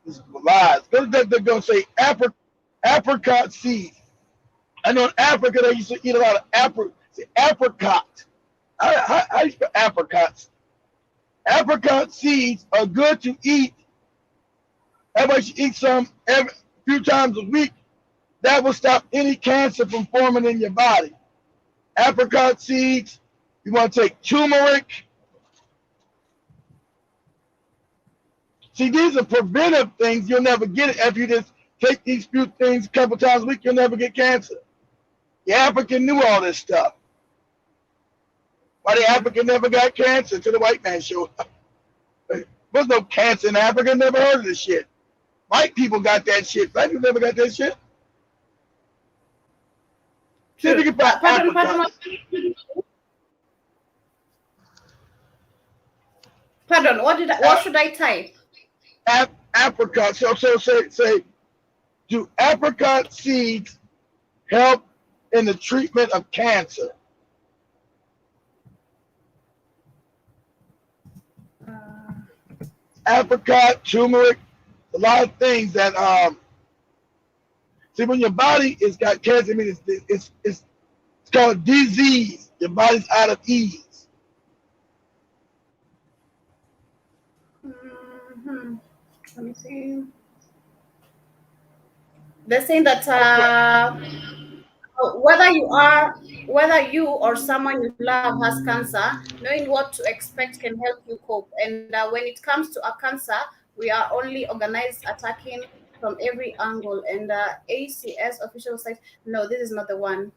This is lies. They're gonna say apricot seeds. I know in Africa they used to eat a lot of apricot. How do you spell apricots? Apricot seeds are good to eat. Everybody should eat some every few times a week. That will stop any cancer from forming in your body. Apricot seeds. You want to take turmeric. See, these are preventive things. You'll never get it if you just take these few things a couple times a week. You'll never get cancer. The African knew all this stuff. Why the African never got cancer until the white man showed up? There's no cancer in Africa. Never heard of this shit. White people got that shit. Black people never got that shit. See if you can find Pardon, what should I type? Apricot. So say, do apricot seeds help in the treatment of cancer? Apricot, turmeric, a lot of things that see when your body has got cancer. I mean, it's called disease. Your body's out of ease. Let me see. They're saying that whether you or someone you love has cancer, knowing what to expect can help you cope. And when it comes to a cancer, we are only organized attacking from every angle. And ACS official site, no, this is not the one.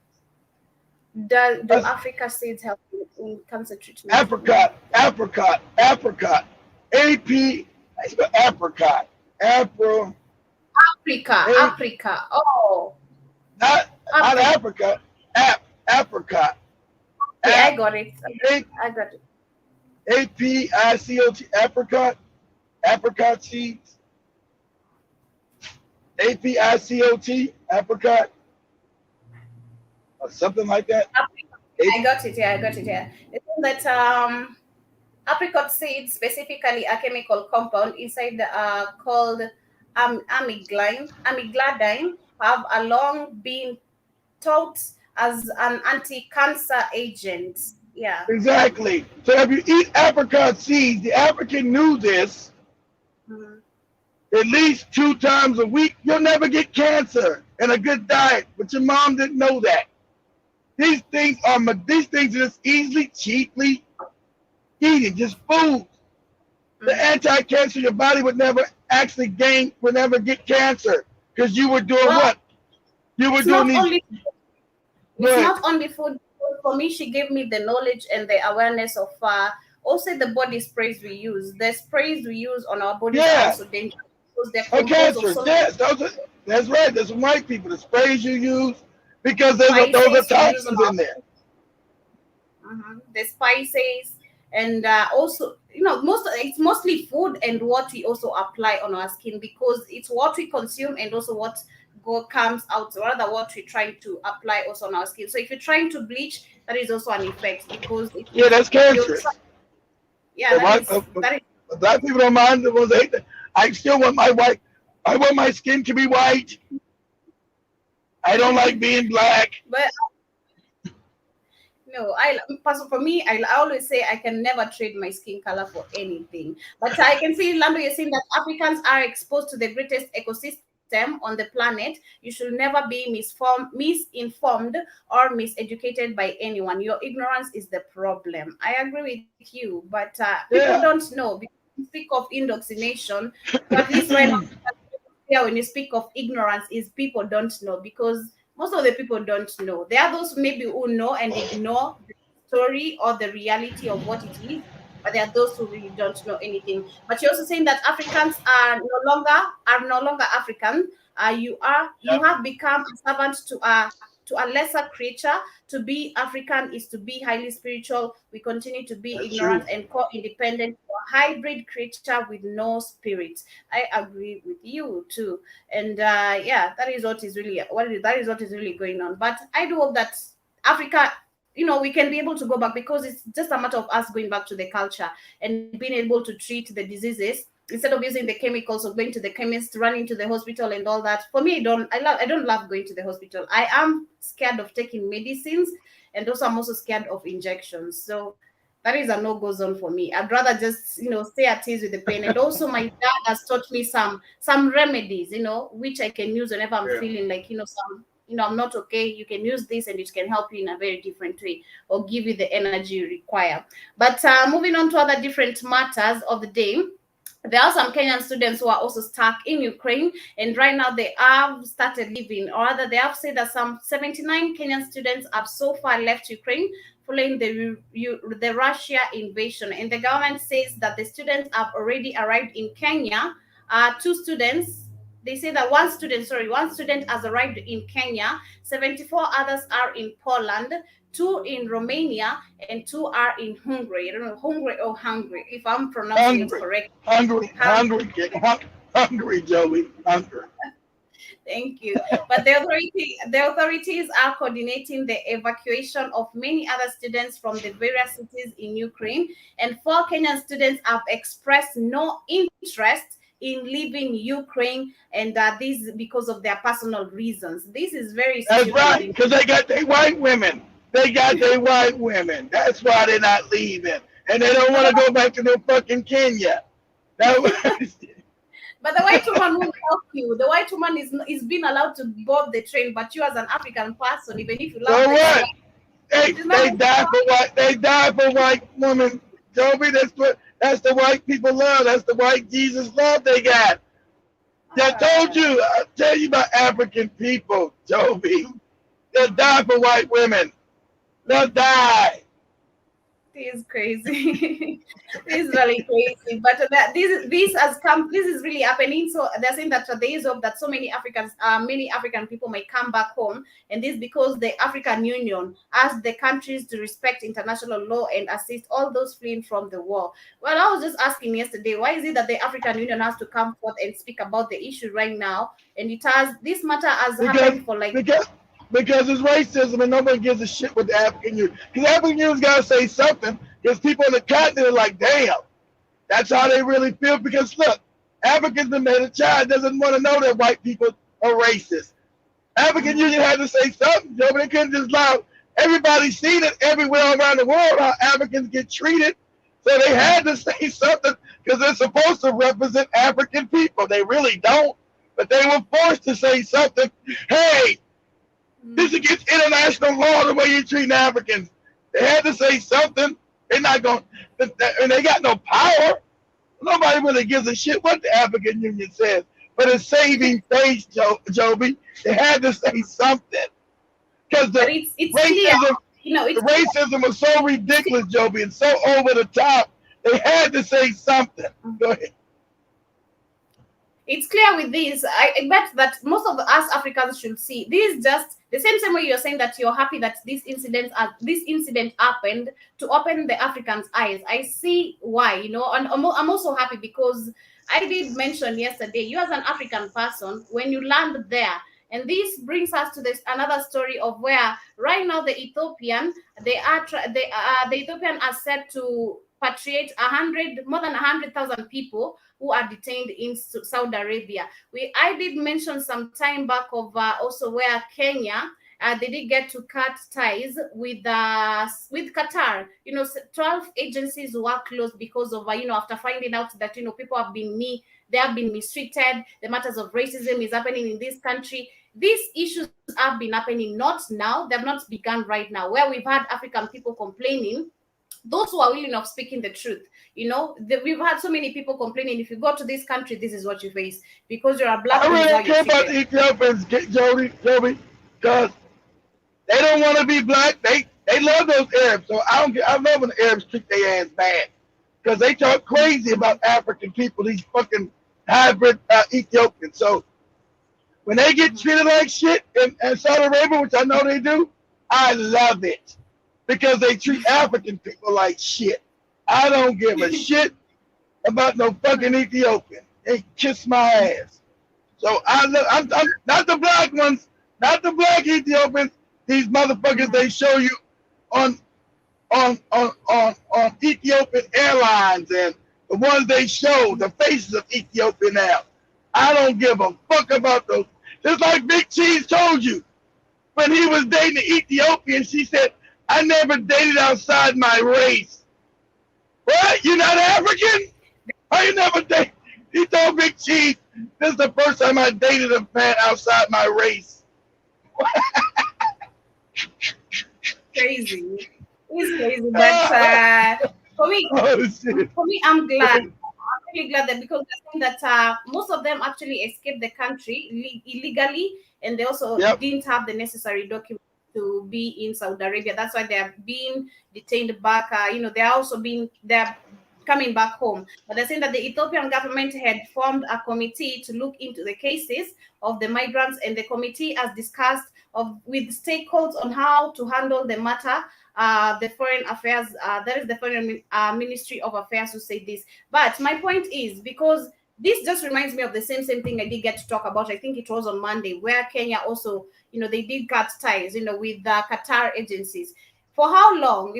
Do Africa seeds help in cancer treatment? Apricot. Apricot. Africa. Oh. Not Africa. Apricot. Yeah, I got it. A- I got it. APICOT, apricot seeds. APICOT, apricot, or something like that. I got it. Yeah, I got it. Yeah. It's that apricot seeds, specifically a chemical compound inside called amygdaline, have a long been taught as an anti-cancer agent. Yeah. Exactly. So if you eat apricot seeds, the African knew this Mhm. at least 2 times a week, you'll never get cancer and a good diet. But your mom didn't know that. These things are just easily, cheaply eaten, just food. The anti-cancer, your body would never actually would never get cancer because you were doing Well, what? You were It's doing not these. only Go it's ahead. not only food. For me, she gave me the knowledge and the awareness of also the body sprays we use. The sprays we use on our bodies are Yeah. also dangerous because they're composed of Cancer. so Yes, that's right. There's some white people. The sprays you use because those are spices we use on toxins our in there. the spices, and also it's mostly food and what we also apply on our skin, because it's what we consume and also what comes out, or rather what we're trying to apply also on our skin. So if you're trying to bleach, that is also an effect, because Yeah, that's cancerous. that is Black people don't mind the ones that hate that. I still want I want my skin to be white. I don't like being black. But no, for me, I always say I can never trade my skin color for anything. But I can see, Lando, you're saying that Africans are exposed to the greatest ecosystem on the planet. You should never be misinformed or miseducated by anyone. Your ignorance is the problem. I agree with you, but people don't know. Because you speak of indoctrination, at least right now, when you speak of ignorance, is people don't know, because most of the people don't know. There are those maybe who know and ignore the story or the reality of what it is, but there are those who really don't know anything. But you're also saying that Africans are no longer African. You have become a servant to a lesser creature. To be African is to be highly spiritual. We continue to be ignorant and co-independent, a hybrid creature with no spirit. I agree with you too. And that is what is really going on. But I do hope that Africa, we can be able to go back, because it's just a matter of us going back to the culture and being able to treat the diseases instead of using the chemicals, or going to the chemist, running to the hospital and all that. For me, I don't love going to the hospital. I am scared of taking medicines, and also I'm also scared of injections. So that is a no-go zone for me. I'd rather just stay at ease with the pain. And also my dad has taught me some remedies, which I can use whenever I'm feeling like I'm not okay. You can use this and it can help you in a very different way, or give you the energy you require. But moving on to other different matters of the day, there are some Kenyan students who are also stuck in Ukraine, and right now they have started leaving, or rather they have said that some 79 Kenyan students have so far left Ukraine following the Russia invasion. And the government says that the students have already arrived in Kenya. They say that one student has arrived in Kenya, 74 others are in Poland, 2 in Romania, and 2 are in Hungary. I don't know, Hungary, if I'm pronouncing it correctly. Hungry, Joey, hungry. Thank you. But the authorities are coordinating the evacuation of many other students from the various cities in Ukraine, and 4 Kenyan students have expressed no interest in leaving Ukraine, and this is because of their personal reasons. This is very That's right, because they got their white women. That's why they're not leaving, and they don't want to go back to no fucking Kenya. But the white woman will help you. The white woman is being allowed to board the train, but you as an African person, even if you love so what? They die for white women. Joby, that's the white people love. That's the white Jesus love they got. I told you, I'll tell you about African people, Joby. They'll die for white women. They'll die. It is crazy. It's really crazy, but this has come. This is really happening. So they're saying that there is hope that so many many African people may come back home, and this because the African Union asked the countries to respect international law and assist all those fleeing from the war. Well, I was just asking yesterday, why is it that the African Union has to come forth and speak about the issue right now? And this matter has happened for like. Because it's racism and nobody gives a shit with the African Union. Because the African Union's got to say something because people on the continent are like, damn, that's how they really feel. Because look, Africans and a child doesn't want to know that white people are racist. African Union had to say something, Joe, but they couldn't just allow. Everybody's seen it everywhere around the world how Africans get treated. So they had to say something because they're supposed to represent African people. They really don't. But they were forced to say something. Hey, this is against international law the way you're treating Africans. They had to say something. They're not going, and they got no power. Nobody really gives a shit what the African Union says. But it's saving face, Joby. They had to say something because the racism, the racism was so ridiculous, Joby, and so over the top. They had to say something. Go ahead. It's clear with this. I bet that most of us Africans should see this just the same way you're saying that you're happy that this incident happened to open the Africans' eyes. I see why, and I'm also happy because I did mention yesterday, you as an African person, when you land there, and this brings us to another story of where right now the Ethiopian are set to repatriate more than 100,000 people who are detained in Saudi Arabia. I did mention some time back of also where Kenya they did get to cut ties with Qatar. 12 agencies were closed because of after finding out that people have been mistreated. The matters of racism is happening in this country. These issues have been happening not now. They have not begun right now. Where we've had African people complaining. Those who are willing of speaking the truth, we've had so many people complaining. If you go to this country, this is what you face because you're a black. I really don't care about the Ethiopians, Joby, because they don't want to be black. They love those Arabs, so I don't get. I love when the Arabs treat their ass bad because they talk crazy about African people. These fucking hybrid Ethiopians. So when they get treated like shit in Saudi Arabia, which I know they do, I love it. Because they treat African people like shit. I don't give a shit about no fucking Ethiopian. They kiss my ass. So I'm not the black ones, not the black Ethiopians. These motherfuckers they show you on Ethiopian Airlines and the ones they show the faces of Ethiopia now. I don't give a fuck about those. Just like Big Cheese told you when he was dating an Ethiopian, she said, I never dated outside my race. What? You're not African? How you never dated? He told Big Cheese, this is the first time I dated a man outside my race. Crazy. It's crazy. But for me, I'm glad. I'm really glad that because I think that most of them actually escaped the country illegally, and they also didn't have the necessary documents to be in Saudi Arabia. That's why they are being detained back. They're coming back home. But they're saying that the Ethiopian government had formed a committee to look into the cases of the migrants, and the committee has discussed with stakeholders on how to handle the matter. The Foreign Affairs, there is the Foreign Ministry of Affairs who say this. But my point is, because this just reminds me of the same thing I did get to talk about. I think it was on Monday, where Kenya also, they did cut ties, with the Qatar agencies. For how long?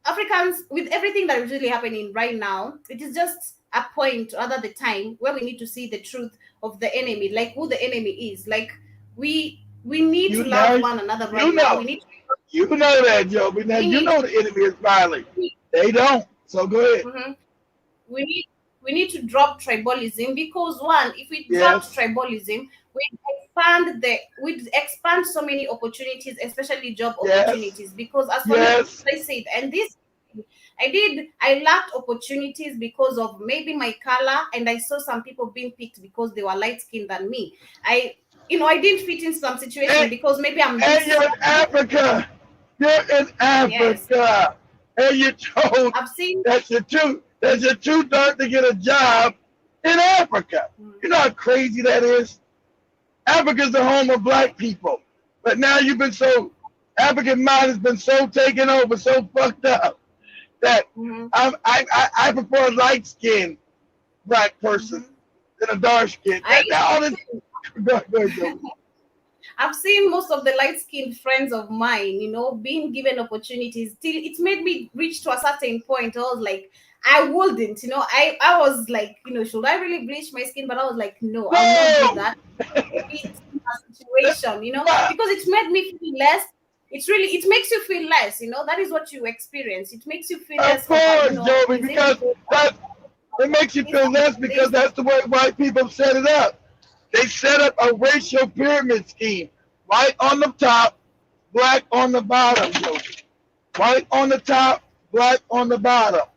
Africans, with everything that is really happening right now, it is just a point other the time where we need to see the truth of the enemy, like who the enemy is. Like we need to love one another right now. We need to. You know that, Joe. But now you know the enemy is violent. They don't. So go ahead. Mm-hmm. We need to drop tribalism because one, if we drop tribalism, we expand so many opportunities, especially job opportunities. Because as I said, and this I lacked opportunities because of maybe my color, and I saw some people being picked because they were light skinned than me. I didn't fit in some situation because maybe I'm. And you're in Africa. You're in Africa. Yes. And you're told that you're too that you're too dark to get a job in Africa. You know how crazy that is? Africa's the home of black people. But now African mind has been so taken over, so fucked up, that I prefer a light-skinned black person than a dark-skinned. I've seen most of the light-skinned friends of mine, being given opportunities. Till it made me reach to a certain point. I was like, I wouldn't, I was like, should I really bleach my skin? But I was like, no, I'll not do that. It's a situation, because it made me feel less. It makes you feel less, that is what you experience. It makes you feel less. Of course, Joby, because it makes you feel less because that's the way white people set it up. They set up a racial pyramid scheme. White on the top, black on the bottom, Joby. White on the top, black on the bottom.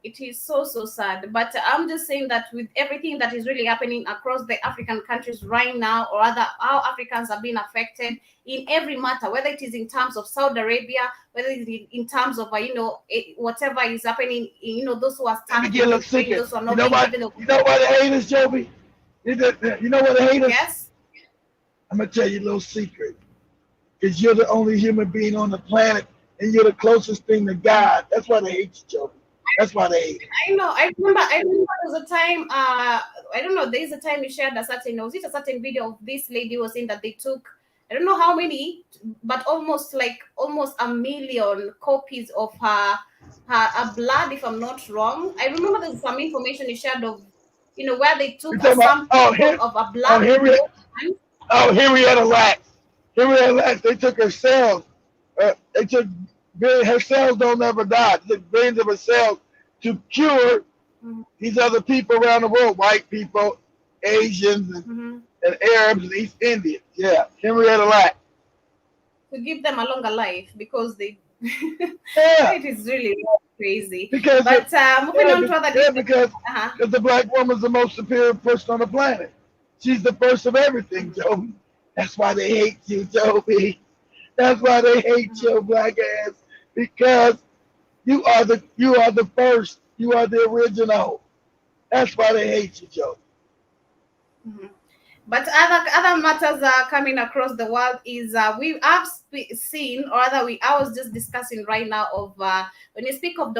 It is so sad, but I'm just saying that with everything that is really happening across the African countries right now, or rather how Africans are being affected in every matter, whether it is in terms of Saudi Arabia, whether it is in terms of whatever is happening, those who are standing, those who are not. You know what the haters, Joby? You know what the haters? Yes. I'm gonna tell you a little secret. Because you're the only human being on the planet, and you're the closest thing to God. That's why they hate you, Joby. That's why they hate. I know. I remember there was a time. I don't know. There is a time you shared a certain video of this lady was saying that they took, I don't know how many, but almost a million copies of her blood, if I'm not wrong. I remember there's some information you shared of, where they took a sample of a blood. Henrietta Lacks. Henrietta Lacks. They took her cells. Her cells don't ever die. They took billions of her cells to cure these other people around the world, white people, Asians, and Arabs and East Indians. Yeah, Henrietta Lacks. To give them a longer life because they. It is really crazy. Moving on to other because the black woman's the most superior person on the planet. She's the first of everything, Joby. That's why they hate you, Joby. That's why they hate your black ass, because you are the first. You are the original. That's why they hate you, Joe. But other matters are coming across the world is we have seen, or rather I was just discussing right now of when you speak of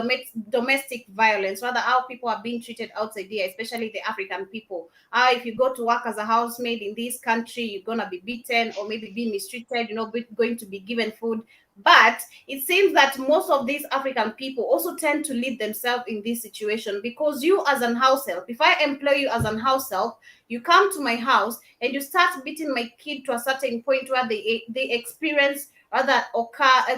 domestic violence, rather how people are being treated outside here, especially the African people. If you go to work as a housemaid in this country, you're gonna be beaten or maybe be mistreated, going to be given food. But it seems that most of these African people also tend to lead themselves in this situation, because you as an house help, if I employ you as an house help, you come to my house and you start beating my kid to a certain point where they experience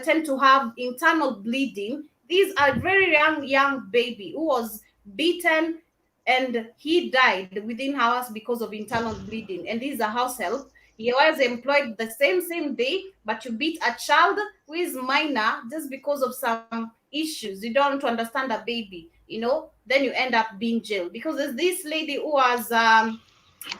tend to have internal bleeding. These are very young baby who was beaten and he died within hours because of internal bleeding. And this is a house help. He was employed the same day, but you beat a child who is minor just because of some issues. You don't want to understand a baby, then you end up being jailed. Because there's this lady who was,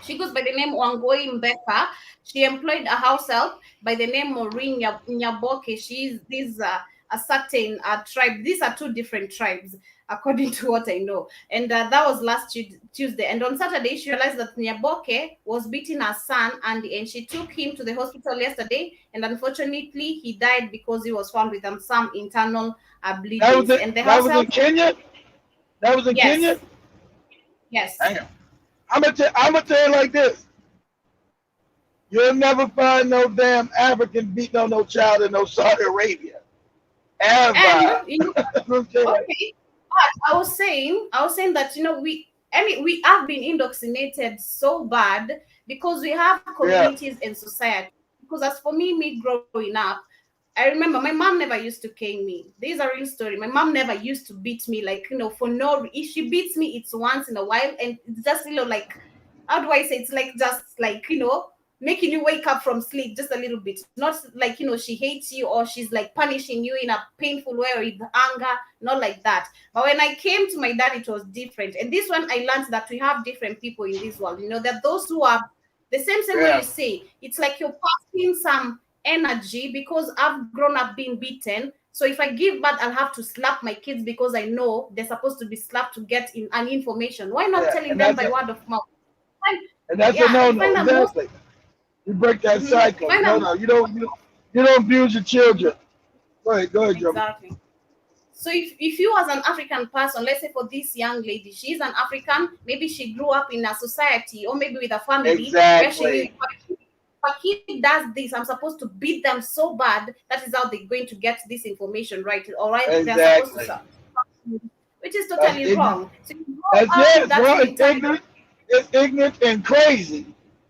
she goes by the name Wangoi Mbeka. She employed a house help by the name Maureen Nyaboke. She's a certain tribe. These are two different tribes, according to what I know. And that was last Tuesday. And on Saturday, she realized that Nyaboke was beating her son, Andy, and she took him to the hospital yesterday. And unfortunately, he died because he was found with some internal bleeding. That was in Kenya? That was in Kenya? Yes. Damn. I'm gonna tell you like this. You'll never find no damn African beating on no child in no Saudi Arabia. Ever. Okay. I was saying that we have been indoctrinated so bad because we have communities and society. Because as for me growing up, I remember my mom never used to cane me. This is a real story. My mom never used to beat me, for no. If she beats me, it's once in a while, and it's just how do I say? It's just making you wake up from sleep just a little bit. Not she hates you or she's punishing you in a painful way or with anger, not like that. But when I came to my dad, it was different. And this one, I learned that we have different people in this world. That those who are the same way you say, it's like you're passing some energy, because I've grown up being beaten. So if I give birth, I'll have to slap my kids because I know they're supposed to be slapped to get in an information. Why not telling them by word of mouth? And that's a no-no. Exactly. You break that cycle. No, you don't abuse your children. Go ahead, Joe. Exactly. So if you as an African person, let's say for this young lady, she's an African, maybe she grew up in a society or maybe with a family where she knew if a kid does this, I'm supposed to beat them so bad. That is how they're going to get this information right. All right, exactly. They're supposed to, which is totally wrong. So that's it. It's ignorant. It's ignorant and crazy.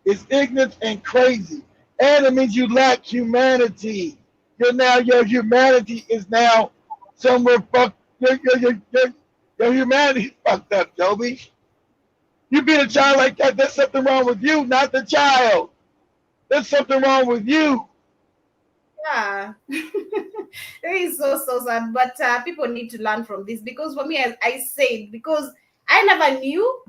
It's ignorant and crazy, and it means you lack humanity. Your humanity is now somewhere fucked. Your humanity is fucked up, Joby. You beat a child like that, there's something wrong with you, not the child. There's something wrong with you. Yeah. It is so sad. But people need to learn from this, because for me, as I said, because I never knew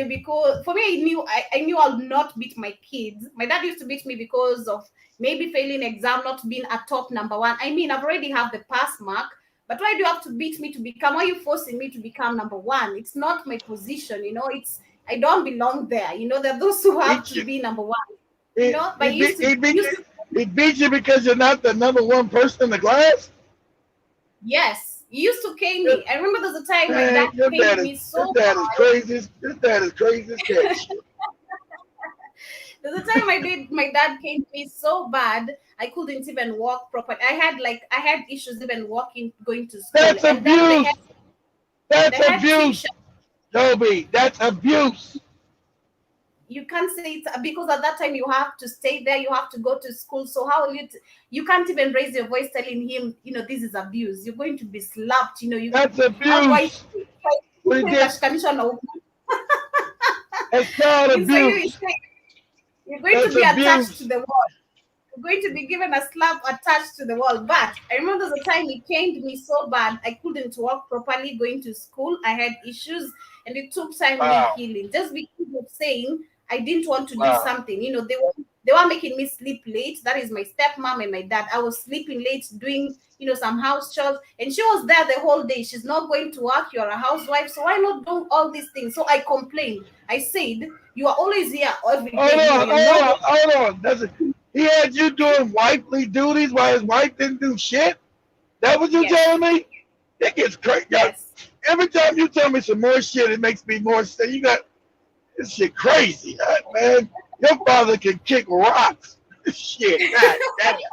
because for me, I knew I'll not beat my kids. My dad used to beat me because of maybe failing exam, not being a top number one. I mean, I've already have the pass mark, but why do you have to beat me to become? Why are you forcing me to become number one? It's not my position, I don't belong there. There are those who have to be number one. But he beat you because you're not the number one person in the class? Yes. He used to cane me. I remember there's a time my dad caned me so bad. This dad is crazy as shit. There's a time my dad caned me so bad I couldn't even walk properly. I had issues even going to school. That's abuse. That's abuse. Joby, that's abuse. You can't say it because at that time you have to stay there, you have to go to school. So how will you can't even raise your voice telling him, this is abuse. You're going to be slapped, That's abuse. It's not abuse. You're going to be attached to the wall. You're going to be given a slap attached to the wall. But I remember the time he caned me so bad I couldn't walk properly going to school. I had issues and it took time me healing. Just because of saying I didn't want to do something. They were making me sleep late. That is my stepmom and my dad. I was sleeping late doing, some house chores. And she was there the whole day. She's not going to work. You're a housewife. So why not do all these things? So I complained. I said, you are always here every day. Hold on. He had you doing wifely duties while his wife didn't do shit? That what you telling me? It gets crazy. Yes. Every time you tell me some more shit, it makes me more sad. You got this shit crazy, man. Your father can kick rocks. Shit, God damn it.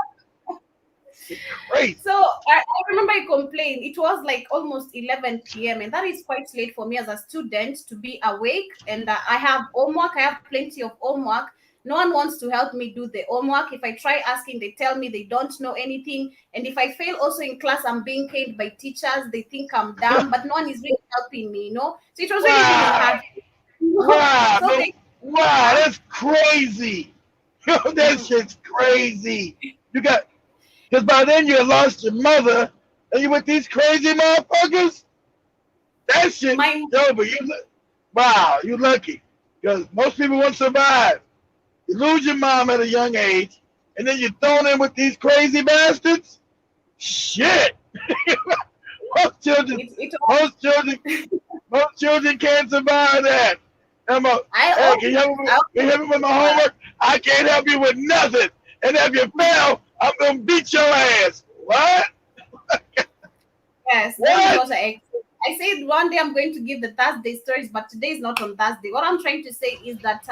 Crazy. So I remember I complained. It was like almost 11 p.m. and that is quite late for me as a student to be awake. And I have homework. I have plenty of homework. No one wants to help me do the homework. If I try asking, they tell me they don't know anything. And if I fail also in class, I'm being caned by teachers. They think I'm dumb, but no one is really helping me, So it was really, really hard. Wow, that's crazy. That shit's crazy. Because by then you had lost your mother and you with these crazy motherfuckers? That shit, but you lucky. Because most people won't survive. You lose your mom at a young age, and then you're thrown in with these crazy bastards? Shit. Most children can't survive that. Can you help me with my homework? I can't help you with nothing. And if you fail, I'm going to beat your ass. What? Yes. What? I said one day I'm going to give the Thursday stories, but today is not on Thursday. What I'm trying to say is that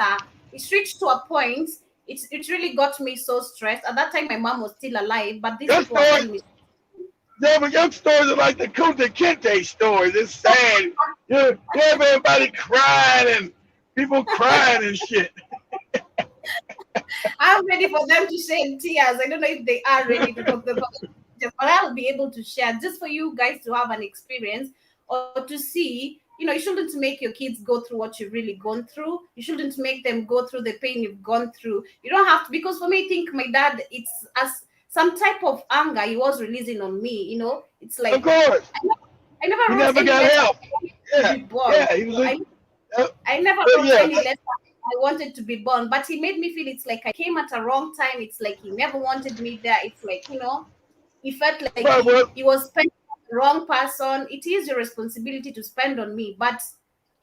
it's reached to a point, it really got me so stressed. At that time, my mom was still alive, but this people were telling me. Yeah, but your stories are like the Kunta Kinte stories. It's sad. You have everybody crying and people crying and shit. I'm ready for them to shed tears. I don't know if they are ready to talk about it, but I'll be able to share just for you guys to have an experience or to see. You shouldn't make your kids go through what you've really gone through. You shouldn't make them go through the pain you've gone through. You don't have to, because for me, I think my dad, it's as some type of anger he was releasing on me. It's like, of course. I never got help. I never wrote any letter. I wanted to be born, but he made me feel it's like I came at a wrong time. It's like he never wanted me there. It's like, he felt like Well, he was spending on the wrong person. It is your responsibility to spend on me, but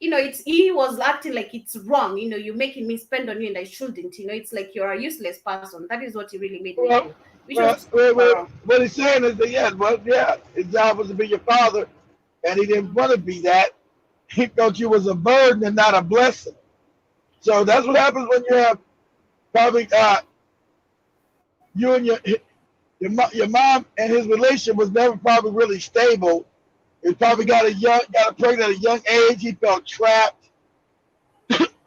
he was acting like it's wrong. You're making me spend on you, and I shouldn't. It's like you're a useless person. That is what he really made me well, feel, which was wrong. what he's saying is that, his job was to be your father, and he didn't want to be that. He felt you was a burden and not a blessing. So that's what happens when you have probably you and your mom and his relationship was never probably really stable. He probably got pregnant at a young age. He felt trapped.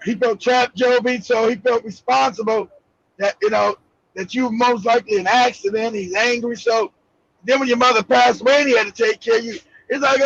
He felt trapped, Joby. So he felt responsible that that you were most likely an accident. He's angry. So then when your mother passed away, and he had to take care of you. It's like,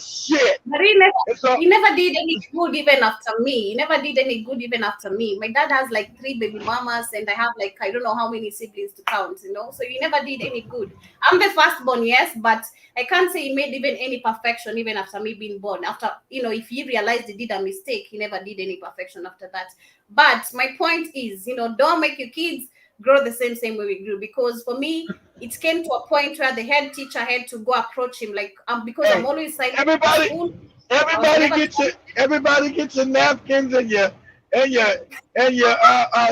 shit. But he never did any good even after me. He never did any good even after me. My dad has like 3 baby mamas, and I have like, I don't know how many siblings to count, So he never did any good. I'm the firstborn, yes, but I can't say he made even any perfection even after me being born. After, if he realized he did a mistake, he never did any perfection after that. But my point is, don't make your kids grow the same way we grew, because for me it came to a point where the head teacher had to go approach him, like because I'm always like everybody get your napkins and your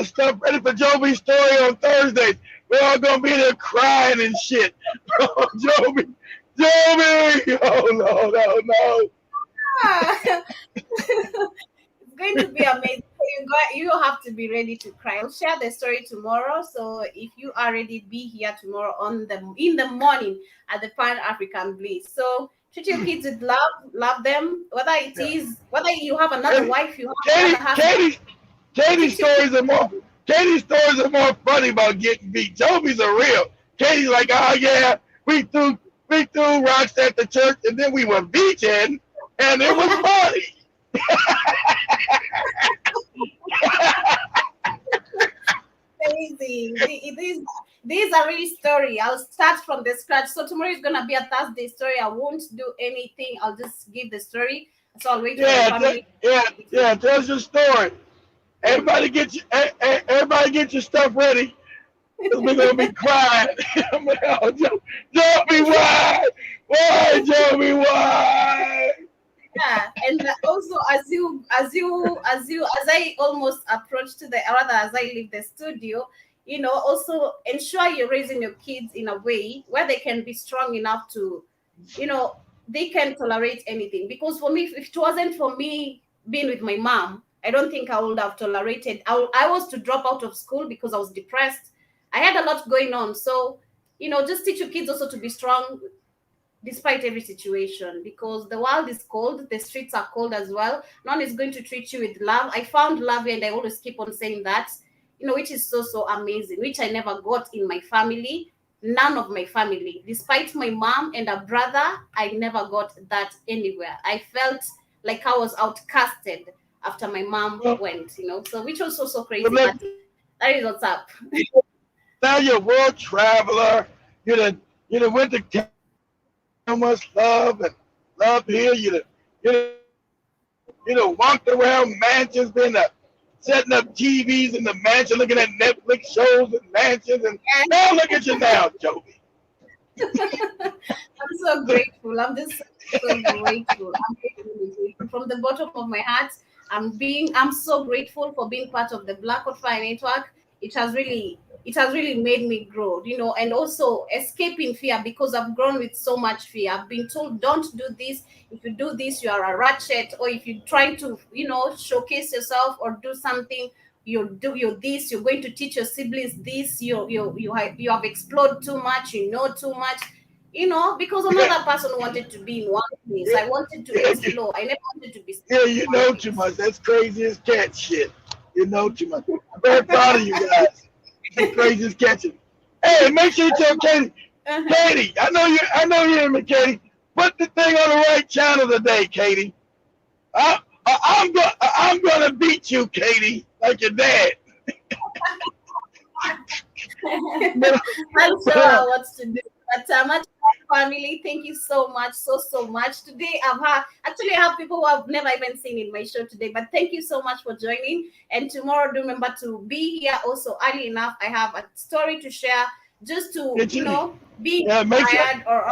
stuff ready for Joby's story on Thursday. We're all gonna be there crying and shit. Joby, oh no. It's going to be amazing. You have to be ready to cry. I'll share the story tomorrow. So if you are ready, be here tomorrow in the morning at the Pan African Bliss. So treat your kids with love them. Whether you have another wife, you have another husband. Katie's stories are more funny about getting beat. Joby's are real. Katie's like, oh yeah, we threw rocks at the church and then we were beaten and it was funny. Crazy. These are really story. I'll start from the scratch. So tomorrow is gonna be a Thursday story. I won't do anything. I'll just give the story. So I'll wait for the family. Tell your story. Everybody get your stuff ready. We're gonna be crying. Joby, why? Why, Joby, why? Yeah, and also as I almost approach to as I leave the studio, also ensure you're raising your kids in a way where they can be strong enough to, they can tolerate anything. Because for me, if it wasn't for me being with my mom, I don't think I would have tolerated. I was to drop out of school because I was depressed. I had a lot going on. So, just teach your kids also to be strong despite every situation, because the world is cold, the streets are cold as well. No one is going to treat you with love. I found love, and I always keep on saying that, which is so amazing, which I never got in my family. None of my family, despite my mom and a brother, I never got that anywhere. I felt like I was outcasted after my mom went, so which was so crazy. But that is what's up. Now you're a world traveler. You done went to so much love and love here. You walked around mansions, been setting up TVs in the mansion, looking at Netflix shows and mansions, and now look at you now, Joby. I'm so grateful. I'm just so grateful. I'm really grateful from the bottom of my heart. I'm so grateful for being part of the Black Hot Fire Network. It has really made me grow, and also escaping fear, because I've grown with so much fear. I've been told, don't do this. If you do this, you are a ratchet. Or if you try to, showcase yourself or do something, you're this. You're going to teach your siblings this. You have explored too much. You know too much. Because another person wanted to be in one place. I wanted to explore. I never wanted to be. Yeah, you know too much. That's crazy as cat shit. You know too much. I'm very proud of you guys. The craziest catching. Hey, make sure you tell Katie. Katie, I know you hear me, Katie. Put the thing on the right channel today, Katie. I'm gonna beat you, Katie, like your dad. I'm sure what to do. But much family, thank you so much, so much. Today I have people who I've never even seen in my show today, but thank you so much for joining. And tomorrow, do remember to be here also early enough. I have a story to share just to, Get you you- know, be Yeah, make sure- inspired or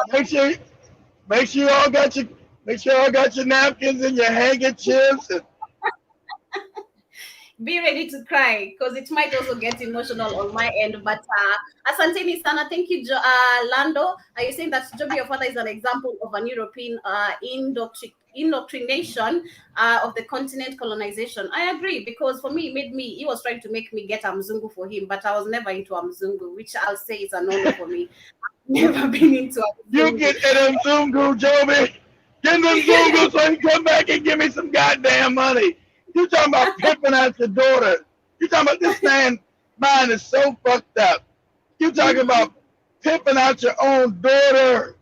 Make sure you all got your napkins and your handkerchiefs. And be ready to cry, because it might also get emotional on my end. But asanteni sana, thank you, Lando. Are you saying that Joby, your father, is an example of an European indoctrination of the continent colonization? I agree, because for me, he was trying to make me get a mzungu for him, but I was never into a mzungu, which I'll say is a no for me. I've never been into a you mzungu. get them Zungu, Joby. Get them Zungu so you come back and give me some goddamn money. You talking about pimping out your daughter. You talking about this man mind is so fucked up. You talking about pimping out your own daughter.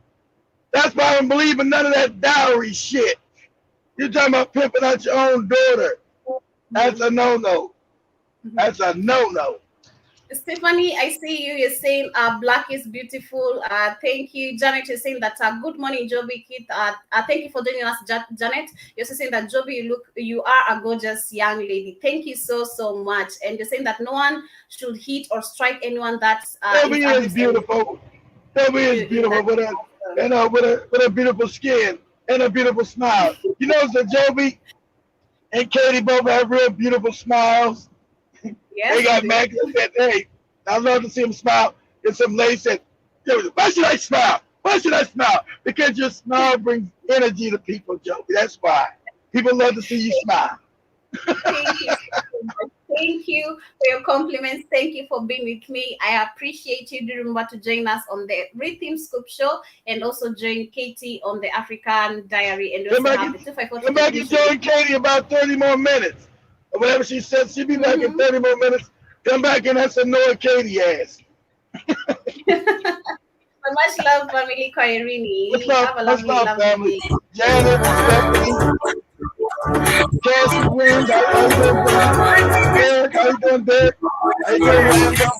That's why I don't believe in none of that dowry shit. You talking about pimping out your own daughter. That's a no-no. That's a no-no. Stephanie, I see you. You're saying black is beautiful. Thank you. Janet is saying that good morning, Joby Kit. Thank you for joining us, Janet. You're also saying that Joby, you are a gorgeous young lady. Thank you so much. And you're saying that no one should hit or strike anyone that's Joby is beautiful. Joby is beautiful with a beautiful skin and a beautiful smile. You know, so Joby and Katie both have real beautiful smiles. Yes, they got Max and said, hey, I love to see him smile. And some lady said, why should I smile? Why should I smile? Because your smile brings energy to people, Joby. That's why. People love to see you smile. Thank you so much. Thank you for your compliments. Thank you for being with me. I appreciate you. Do remember to join us on the Rhythm Scoop Show and also join Katie on the African Diary. And also have the 254. Come back and join Katie about 30 more minutes. Or whatever she said, she'll be back in 30 more minutes. Come back and that's annoy Katie ass. So much love, family Kwairini. Have a lovely family. day. Janet, Stephanie, Cassie Williams, how you doing, Derek? How you doing, Derek? How you doing, Randall?